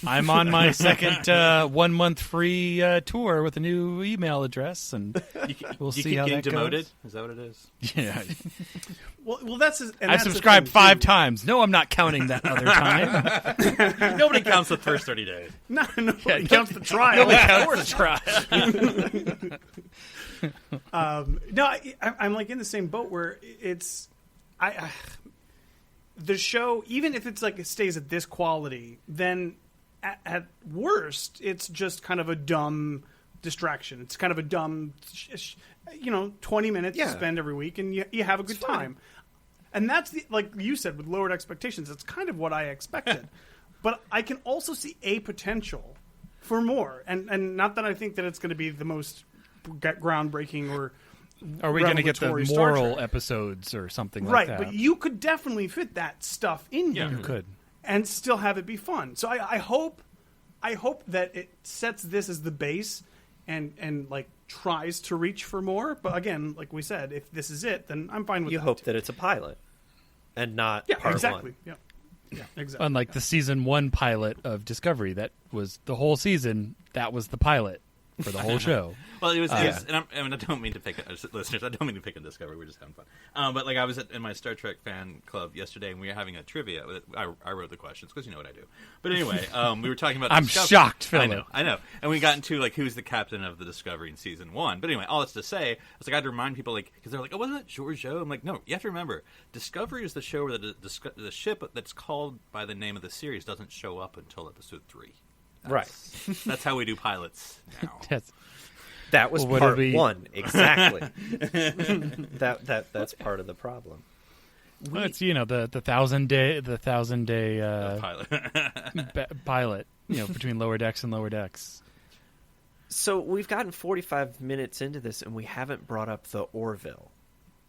I'm on my second 1 month free tour with a new email address, and we'll see how that demoted? goes. Is that what it is? Yeah. Well, that's. I've subscribed 5 times. No, I'm not counting that other time. Nobody counts the first 30 days. Nobody counts the trial. Nobody counts the trial. No, I'm like in the same boat where it's the show, even if it's like it stays at this quality, then at worst it's just kind of a dumb distraction. It's kind of a dumb 20 minutes to spend every week, and you have a good time. And that's like you said, with lowered expectations, that's kind of what I expected. But I can also see a potential for more, and not that I think that it's going to be the most groundbreaking or are we going to get the moral episodes or something like that? Right, but you could definitely fit that stuff in here. You could. And still have it be fun. So I hope that it sets this as the base and like tries to reach for more. But again, like we said, if this is it, then I'm fine with you that. You hope that it's a pilot and not part exactly. 1. Yeah, exactly. Unlike the season 1 pilot of Discovery, that was the whole season, that was the pilot for the whole show. Well, it was, and I don't mean to pick listeners. I don't mean to pick on Discovery. We're just having fun. But like I was in my Star Trek fan club yesterday, and we were having a trivia. I wrote the questions because you know what I do. But anyway, we were talking about. I'm shocked, Philip. I know. And we got into like who's the captain of the Discovery in season 1. But anyway, all that's to say, I was like, I had to remind people because they're like, oh, wasn't that Giorgio? I'm like, no. You have to remember, Discovery is the show where the ship that's called by the name of the series doesn't show up until episode 3. That's how we do pilots now. That was part 1, exactly. That's part of the problem. Well, it's the 1,000 day pilot pilot between Lower Decks and Lower Decks. So we've gotten 45 minutes into this and we haven't brought up the Orville.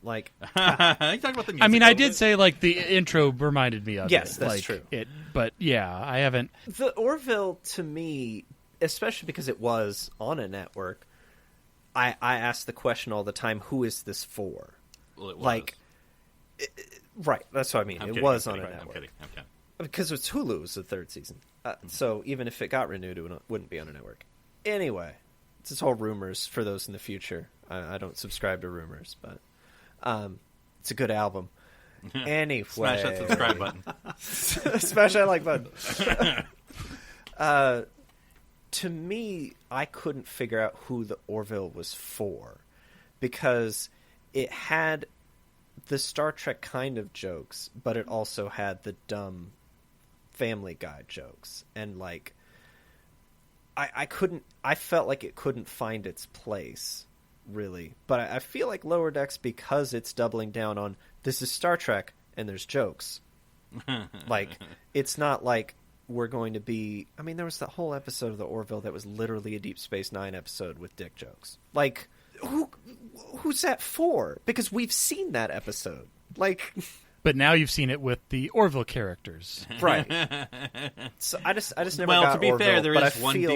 Like, you talking about the music? I mean, I did say like the intro reminded me of it. Yes, that's like, true. But yeah, I haven't. The Orville, to me, especially because it was on a network, I ask the question all the time: who is this for? Well, it was. Like, right? That's what I mean. It was on a network. I'm kidding. Because it's Hulu's the 3rd season, so even if it got renewed, it wouldn't be on a network. Anyway, it's all rumors for those in the future. I don't subscribe to rumors, but it's a good album. Anyway, smash that subscribe button. Smash that like button. To me, I couldn't figure out who the Orville was for, because it had the Star Trek kind of jokes, but it also had the dumb Family Guy jokes, and like I felt like it couldn't find its place, really. But I feel like Lower Decks, because it's doubling down on this is Star Trek and there's jokes. Like, it's not like we're going to be... I mean, there was that whole episode of the Orville that was literally a Deep Space Nine episode with dick jokes. Like, who's that for? Because we've seen that episode. Like... But now you've seen it with the Orville characters. Right. So I just never well, got to be Orville, fair, there but is I one feel...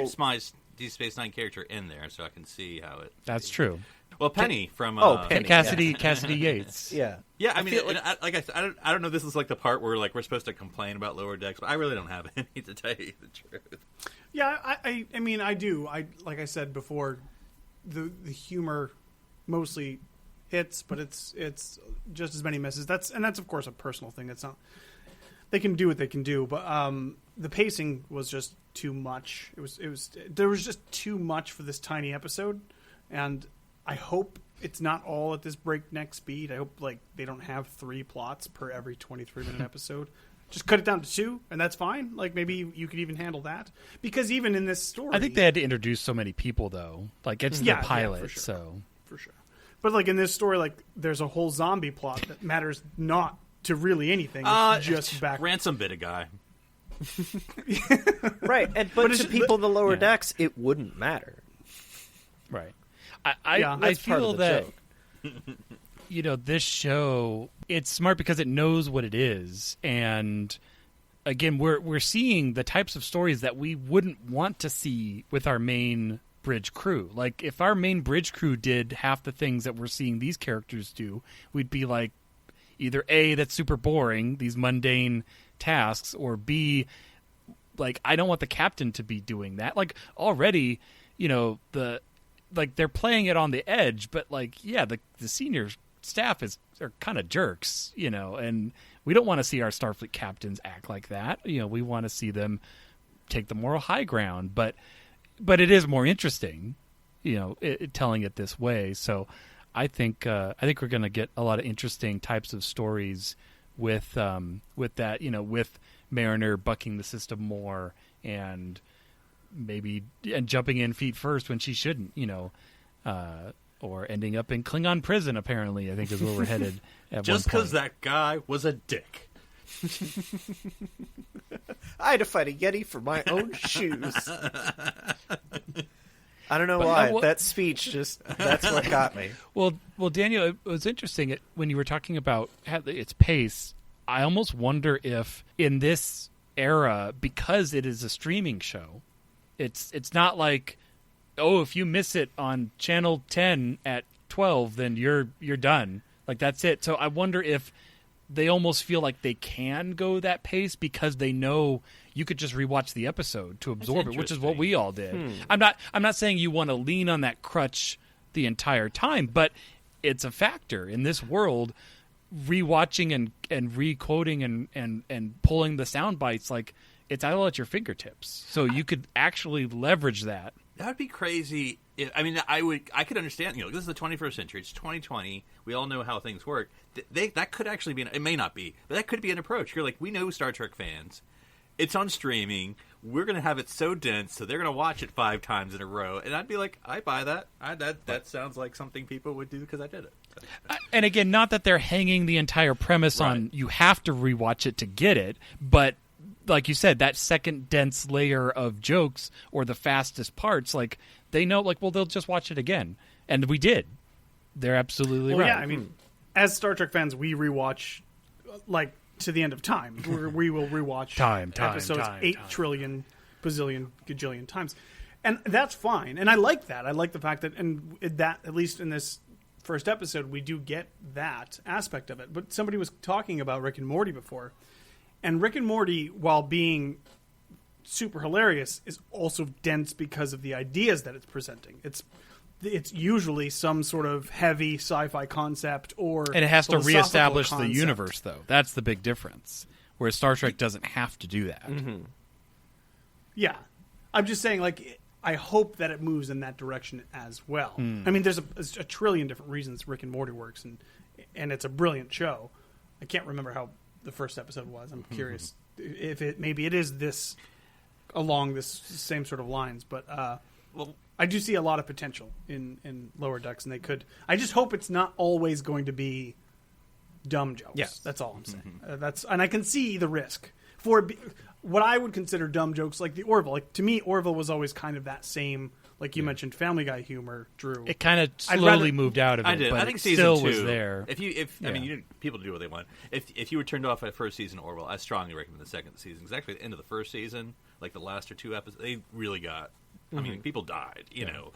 Deep Space Nine character in there, so I can see how it... That's true. Well, Penny from... Penny, Cassidy Yates. Yeah. Yeah, I mean, I don't know if this is like the part where like we're supposed to complain about Lower Decks, but I really don't have any, to tell you the truth. Yeah, I mean, I do. Like I said before, the humor mostly hits, but it's just as many misses. That's of course a personal thing. It's not. They can do what they can do, but the pacing was just too much. There was just too much for this tiny episode, and I hope it's not all at this breakneck speed. I hope like they don't have 3 plots per every 23-minute episode. Just cut it down to 2, and that's fine. Like maybe you could even handle that, because even in this story, I think they had to introduce so many people though. Like it's the pilot, for sure. so for sure. But like in this story, like there's a whole zombie plot that matters not to really anything. It's just back. Ransom bit a guy. Right, but to people in the Lower Decks, it wouldn't matter. Right. I feel that this show, it's smart because it knows what it is, and again, we're seeing the types of stories that we wouldn't want to see with our main bridge crew. Like if our main bridge crew did half the things that we're seeing these characters do, we'd be like, either A, that's super boring, these mundane tasks, or B, like I don't want the captain to be doing that. Like already, they're playing it on the edge, but like, yeah, the senior staff are kind of jerks, and we don't want to see our Starfleet captains act like that. We want to see them take the moral high ground, but it is more interesting, telling it this way. So I think we're going to get a lot of interesting types of stories with that, with Mariner bucking the system more and jumping in feet first when she shouldn't, or ending up in Klingon prison, apparently, I think is where we're headed at just because that guy was a dick. I had to fight a Yeti for my own shoes. I don't know why. That speech that's what got me. Well, Daniel, it was interesting when you were talking about its pace. I almost wonder if in this era, because it is a streaming show, it's not like, oh, if you miss it on channel 10 at 12, then you're done. Like that's it. So I wonder if they almost feel like they can go that pace because they know you could just rewatch the episode to absorb it, which is what we all did. I'm not saying you want to lean on that crutch the entire time, but it's a factor in this world. Rewatching and re-quoting and pulling the sound bites, like it's all at your fingertips. So you could actually leverage that. That would be crazy. I could understand. This is the 21st century. It's 2020. We all know how things work. That could actually be. It may not be, but that could be an approach. You're like, we know Star Trek fans. It's on streaming. We're going to have it so dense, so they're going to watch it 5 times in a row. And I'd be like, I buy that. That sounds like something people would do because I did it. And again, not that they're hanging the entire premise on you have to rewatch it to get it, but like you said, that second dense layer of jokes or the fastest parts, like they know, like, well, they'll just watch it again. And we did. They're absolutely right. Yeah, I mean, as Star Trek fans, we rewatch like to the end of time. We will rewatch episodes 8 trillion, bazillion, gajillion times. And that's fine. And I like that. I like the fact that, and that, at least in this first episode, we do get that aspect of it. But somebody was talking about Rick and Morty before. And Rick and Morty, while being super hilarious, is also dense because of the ideas that it's presenting. It's usually some sort of heavy sci-fi concept, and it has to reestablish the universe, though. That's the big difference. Whereas Star Trek doesn't have to do that. Mm-hmm. Yeah, I'm just saying, like, I hope that it moves in that direction as well. I mean, there's a trillion different reasons Rick and Morty works, and it's a brilliant show. I can't remember how the first episode was. I'm curious if maybe it is this along this same sort of lines, but I do see a lot of potential in Lower Decks, and they could. I just hope it's not always going to be dumb jokes. Yes. That's all I'm saying. And I can see the risk for what I would consider dumb jokes, like the Orville. Like to me, Orville was always kind of that same, like you mentioned, Family Guy humor. Drew, it kind of slowly moved out of it. I did. But I think it season still 2 was there. I mean, people do what they want. If you were turned off by the first season of Orville, I strongly recommend the second season. Because actually, at the end of the first season, like the last or 2 episodes, they really got. I mean, people died. You know,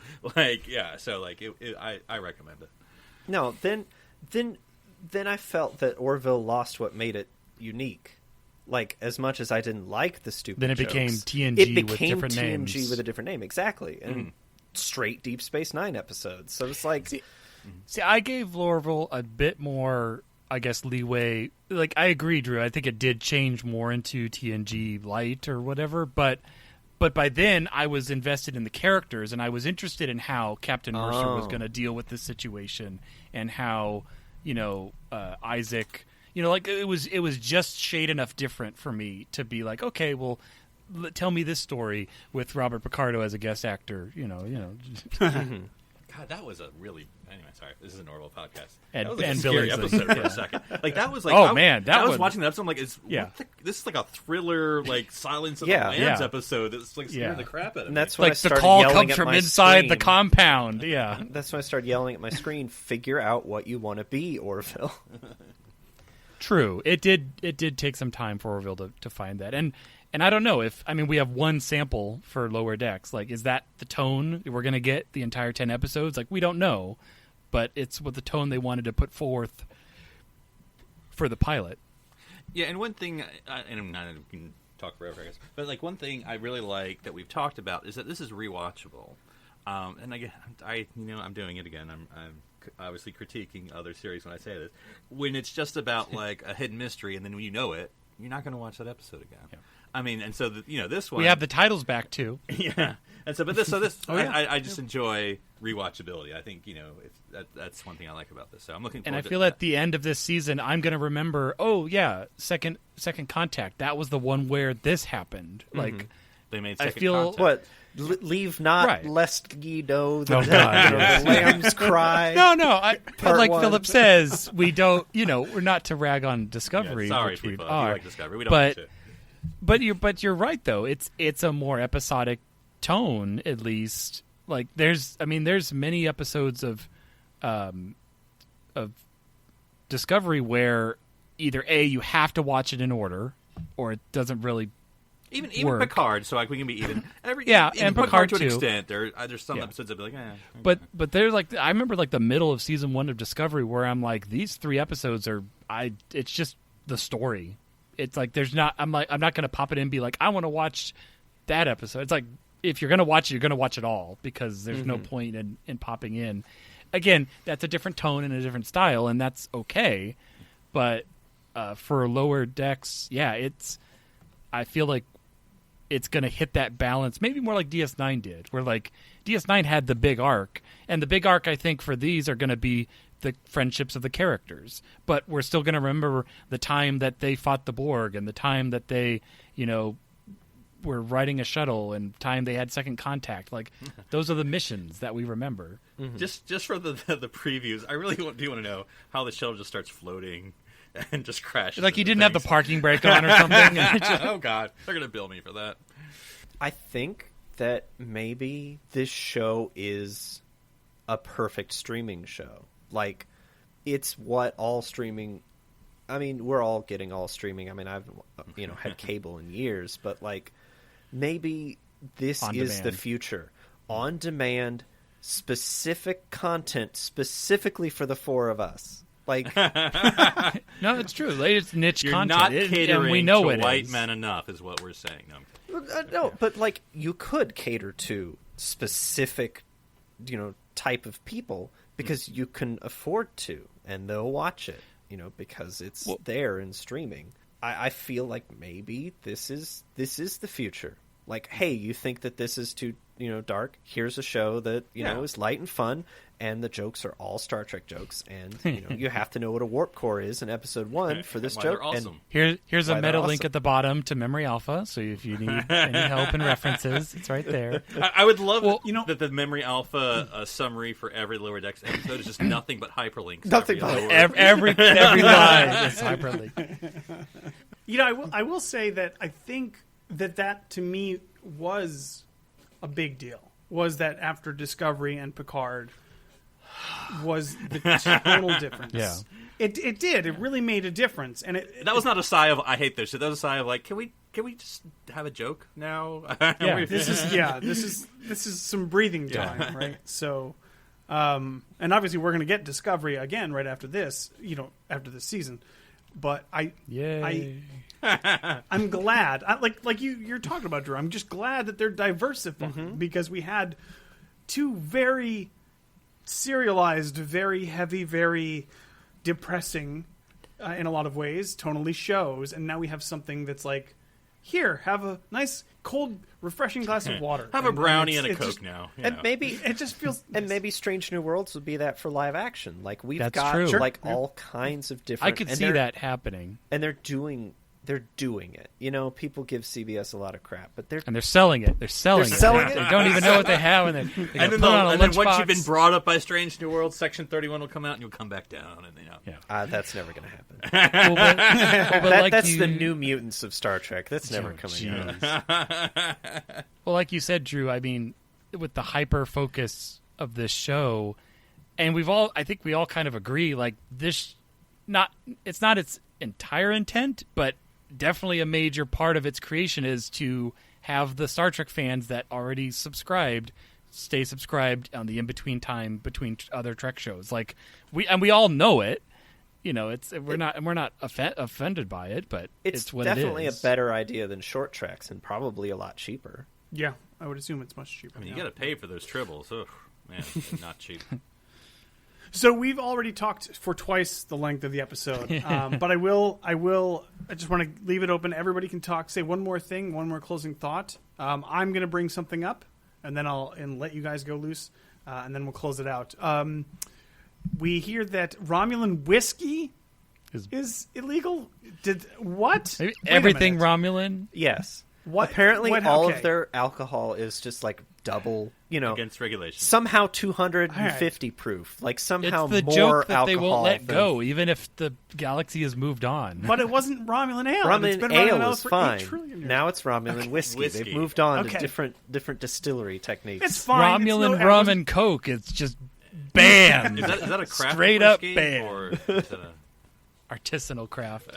So like, I recommend it. No, then I felt that Orville lost what made it unique. Like, as much as I didn't like the stupid then it jokes, became TNG it became with different TNG names. with a different name, exactly, and straight Deep Space Nine episodes. So it's like, See, I gave Orville a bit more, I guess, leeway. Like, I agree, Drew. I think it did change more into TNG Light or whatever, but by then I was invested in the characters, and I was interested in how Captain Mercer was going to deal with this situation, and how, Isaac. Like it was just shade enough different for me to be like, okay, well, tell me this story with Robert Picardo as a guest actor. God, that was a really. Anyway, sorry. This is an Orville podcast. And- that was like and a scary Billingsley. episode for a second. Like that was like. Oh, man, that I was one- watching the episode. I'm like, Yeah. this is like a thriller, like Silence of Yeah. the Lambs Yeah. episode. That's like scaring the crap out of and me. that's when I Like the started call yelling comes at from my inside the screen. compound. Yeah. That's when I started yelling at my screen. Figure out what you want to be, Orville. True. It did take some time for Orville to find that. And I don't know we have one sample for Lower Decks. Like, is that the tone we're going to get the entire 10 episodes? Like, we don't know, but it's what the tone they wanted to put forth for the pilot. Yeah, and one thing, and I'm not going to talk forever, I guess, but like one thing I really like that we've talked about is that this is rewatchable. And again, I'm doing it again. I'm obviously critiquing other series when I say this. When it's just about like a hidden mystery, and then when you know it, you're not going to watch that episode again. Yeah. I mean, and so this one We have the titles back too. Yeah, and so I just enjoy rewatchability. I think that's one thing I like about this. So I'm looking forward. And I to feel at the end of this season, I'm going to remember. Oh yeah, second contact. That was the one where this happened. Like they made. I Second feel Contact. What? Leave not, Right. lest ye know the, Oh, God, yes. the lambs cry. No. Part Like one. Philip says, we don't. We're not to rag on Discovery. Yeah, sorry, which we people. If are. you like Discovery, we don't watch it. But you're right though. It's a more episodic tone, at least. Like there's many episodes of Discovery where either you have to watch it in order, or it doesn't really. Even work. Picard, so like we can be even. Yeah, even and Picard to an too. extent. There's some Yeah. episodes that be like, But there's like I remember like the middle of season 1 of Discovery where I'm like, these 3 episodes are it's just the story. It's like I'm not gonna pop it in and be like, I want to watch that episode. It's like if you're gonna watch it, you're gonna watch it all because there's no point in popping in. Again, that's a different tone and a different style, and that's okay. But for Lower Decks, I feel like it's going to hit that balance, maybe more like DS9 did, where like DS9 had the big arc, and the big arc I think for these are going to be the friendships of the characters. But we're still going to remember the time that they fought the Borg, and the time that they, were riding a shuttle, and time they had second contact. Like those are the missions that we remember. Mm-hmm. Just for the previews, I really do want to know how the shuttle just starts floating and just crashes. Like you into didn't have the things. parking brake on or something. Oh God, they're gonna bill me for that. I think that maybe this show is a perfect streaming show. Like, it's what all streaming... I mean, we're all getting all streaming. I mean, I've had cable in years, but like, maybe this On is the demand. future. On demand, specific content specifically for the 4 of us. Like, No, it's true. It's niche You're content. not And catering we know to it white is. men enough, is what we're saying. No, no, but like, you could cater to specific, type of people because you can afford to, and they'll watch it, because it's there in streaming. I feel like maybe this is the future. like, hey, you think that this is too dark? Here's a show that is light and fun, and the jokes are all Star Trek jokes, and you have to know what a warp core is in episode 1 for this joke. Awesome. And here's a meta link awesome. at the bottom to Memory Alpha, so if you need any help and references, it's right there. I would love that the Memory Alpha summary for every Lower Decks episode is just nothing but hyperlinks. Nothing but every line is hyperlink. I will say that I think that to me was a big deal. Was that after Discovery and Picard was the total difference. Yeah. It did. It really made a difference. And that was not a sigh of I hate this shit. That was a sigh of like, can we just have a joke now? Yeah. this is some breathing time, right? So and obviously we're going to get Discovery again right after this, after this season. But I'm glad, like you're talking about, Drew. I'm just glad that they're diversifying because we had two very serialized, very heavy, very depressing, in a lot of ways, tonally shows, and now we have something that's like, here, have a nice, cold, refreshing glass of water. Have a brownie and a Coke now. And maybe it just feels. And maybe Strange New Worlds would be that for live action. Like That's got true. like all kinds of different. I could see that happening. And they're doing it. People give CBS a lot of crap, but they're selling it. They're selling it. They don't even know what they have, and then once you've been brought up by Strange New Worlds, Section 31 will come out, and you'll come back down. And that's never going to happen. That's the New Mutants of Star Trek. That's never coming out. Well, like you said, Drew, I mean, with the hyper focus of this show, and I think we all kind of agree, like it's not its entire intent, but definitely a major part of its creation is to have the Star Trek fans that already subscribed stay subscribed on the in-between time between other Trek shows. Like we all know it. We're not offended by it, but it's what definitely it is. A better idea than short treks, and probably a lot cheaper. Yeah, I would assume it's much cheaper. I mean, you got to pay for those tribbles. Oh man, not cheap. So we've already talked for twice the length of the episode, but I just want to leave it open. Everybody can talk. Say one more thing, one more closing thought. I'm going to bring something up, and then I'll let you guys go loose, and then we'll close it out. We hear that Romulan whiskey is illegal. What? Maybe everything Romulan? Yes. What? Apparently, all of their alcohol is just like double, against regulations. Somehow 250 proof. Like somehow it's the more joke that alcohol. They won't let go, even if the galaxy has moved on. But it wasn't Romulan ale. Romulan ale is fine. Now it's Romulan Okay. whiskey. They've moved on to different distillery techniques. It's fine. Romulan rum and Coke. It's just banned. Is that a craft Straight up whiskey, banned. or is it Artisanal craft.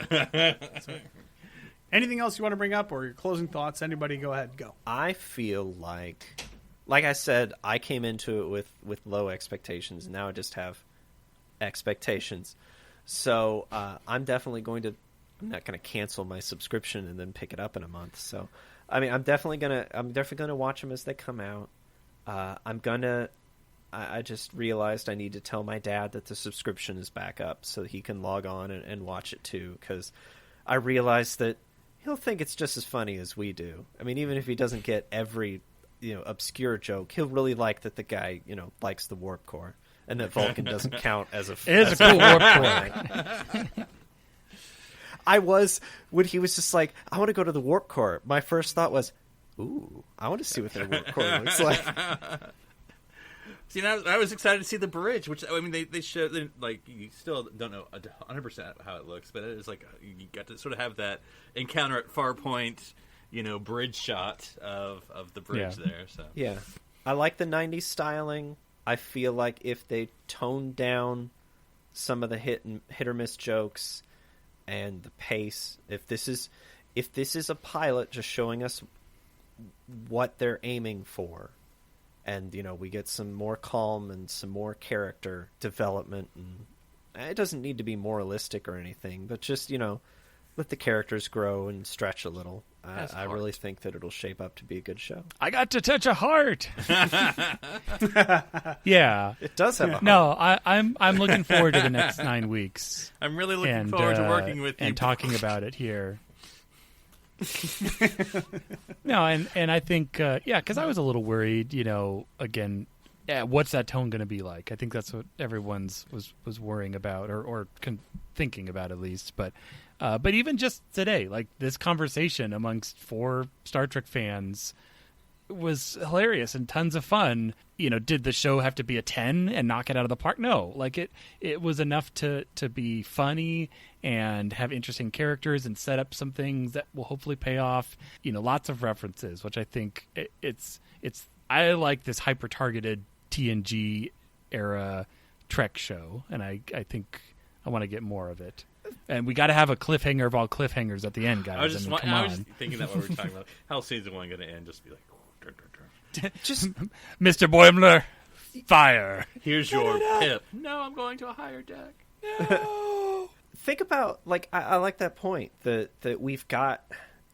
Anything else you want to bring up, or your closing thoughts? Anybody, go ahead. Go. I feel like I said, I came into it with low expectations, and now I just have expectations. So I'm definitely I'm not going to cancel my subscription and then pick it up in a month. So, I mean, I'm definitely gonna watch them as they come out. I just realized I need to tell my dad that the subscription is back up so he can log on and watch it too, because I realized that he'll think it's just as funny as we do. I mean, even if he doesn't get every obscure joke, he'll really like that the guy likes the warp core and that Vulcan doesn't count as a. It is a cool warp core. When he was just like, I want to go to the warp core, my first thought was, ooh, I want to see what their warp core looks like. See, I was excited to see the bridge, which, I mean, they showed, like, you still don't know 100% how it looks, but it was like, you got to sort of have that encounter at Farpoint, bridge shot of the bridge there. So yeah. I like the 90s styling. I feel like if they toned down some of the hit or miss jokes and the pace, if this is a pilot just showing us what they're aiming for, and we get some more calm and some more character development, and it doesn't need to be moralistic or anything, but just let the characters grow and stretch a little. I really think that it'll shape up to be a good show. I got to touch a heart. Yeah, it does have a heart. No, I'm looking forward to the next 9 weeks. I'm really looking forward to working with you and talking about it here. No, and I think, because I was a little worried, again, what's that tone going to be like? I think that's what everyone's was worrying about or thinking about at least. But even just today, like this conversation amongst 4 Star Trek fans was hilarious and tons of fun. Did the show have to be a 10 and knock it out of the park? No, like it was enough to be funny and have interesting characters and set up some things that will hopefully pay off. Lots of references, which I think it's I like this hyper targeted TNG era Trek show, and I think I want to get more of it. And we got to have a cliffhanger of all cliffhangers at the end, guys. I was just come thinking that when we were talking about how season 1 going to end, just be like, Just Mr. Boimler, fire. here's your pip. No, I'm going to a higher deck. No. think about, like, I like that point that we've got.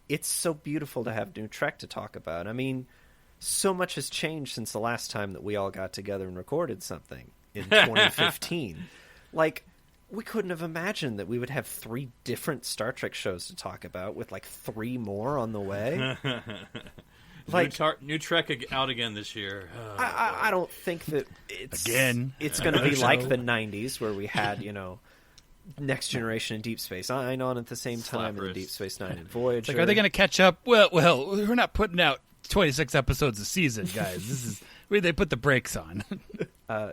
It's so beautiful to have new Trek to talk about. I mean, so much has changed since the last time that we all got together and recorded something in 2015. Like, we couldn't have imagined that we would have 3 different Star Trek shows to talk about with, like, 3 more on the way. Like, new Trek out again this year. I don't think that it's going to be like the 90s where we had, Next Generation and Deep Space Nine on at the same time, and Deep Space Nine and Voyager. Like, are they going to catch up? Well, we're not putting out 26 episodes a season, guys. This is where they put the brakes on.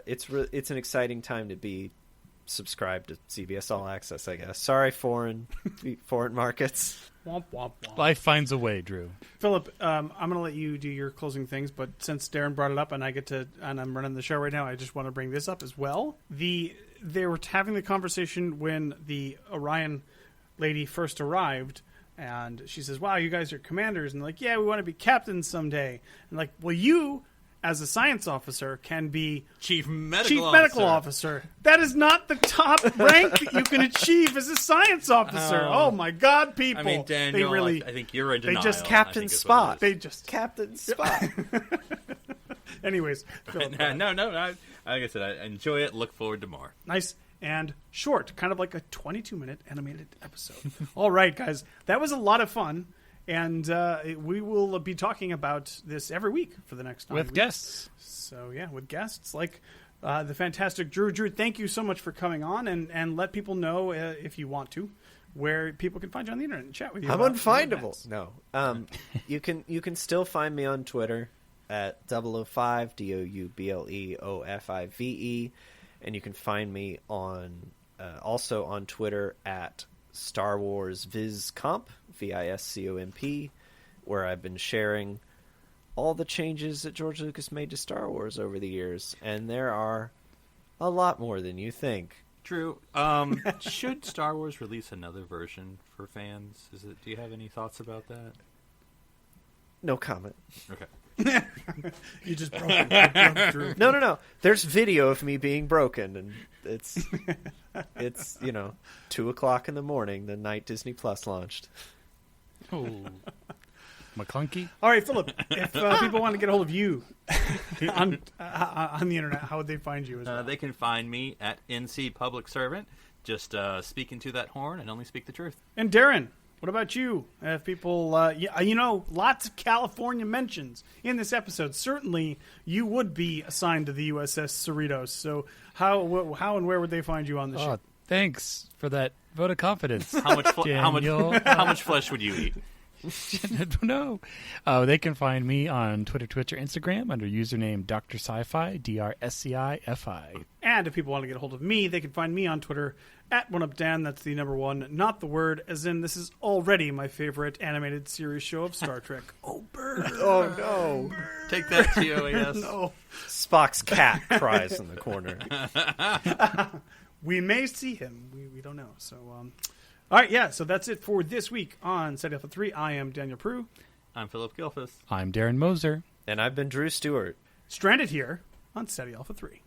It's an exciting time to be subscribed to CBS All Access, I guess. Sorry, foreign markets. Womp, womp, womp. Life finds a way, Drew. Philip, I'm going to let you do your closing things, but since Darren brought it up and I'm running the show right now, I just want to bring this up as well. They were having the conversation when the Orion lady first arrived, and she says, "Wow, you guys are commanders," and like, "Yeah, we want to be captains someday." And like, "Well, you, as a science officer, can be Chief Medical Officer. That is not the top rank that you can achieve as a science officer. Oh my God, people! I mean, Daniel, they really, I think you're in denial. They just Captain Spot. Captain Spot. Anyways, Philip, no. Like I said, I enjoy it. Look forward to more. Nice and short, kind of like a 22-minute animated episode. All right, guys, that was a lot of fun. And we will be talking about this every week for the next 9 weeks. With guests. So, yeah, with guests like the fantastic Drew. Drew, thank you so much for coming on, and let people know, if you want to, where people can find you on the internet and chat with you. I'm unfindable. No. You can still find me on Twitter at 005, DOUBLEOFIVE, and you can find me on also on Twitter at Star Wars VizComp, VISCOMP, where I've been sharing all the changes that George Lucas made to Star Wars over the years, and there are a lot more than you think. Drew, should Star Wars release another version for fans? Do you have any thoughts about that? No comment. Okay. You just broke it. Drew. No. There's video of me being broken, and it's 2:00 in the morning the night Disney Plus launched. Oh, McClunky. All right, Philip. If people want to get a hold of you on the internet, how would they find you? As well? They can find me at NC Public Servant. Just speak into that horn and only speak the truth. And Darren, what about you? If people, lots of California mentions in this episode. Certainly, you would be assigned to the USS Cerritos. So, how and where would they find you on the show? Thanks for that vote of confidence. How much flesh would you eat? I don't know. They can find me on Twitter, Instagram under username Dr. Sci-Fi, DRSCIFI. And if people want to get a hold of me, they can find me on Twitter at OneUpDan. That's the number 1, not the word, as in this is already my favorite animated series show of Star Trek. Oh, bird. Oh, no. Bird. Take that, TOAS. No. Spock's cat cries in the corner. We may see him. We don't know. So, all right, yeah. So that's it for this week on SETI Alpha 3. I am Daniel Prue. I'm Philip Gilfus. I'm Darren Moser. And I've been Drew Stewart. Stranded here on SETI Alpha 3.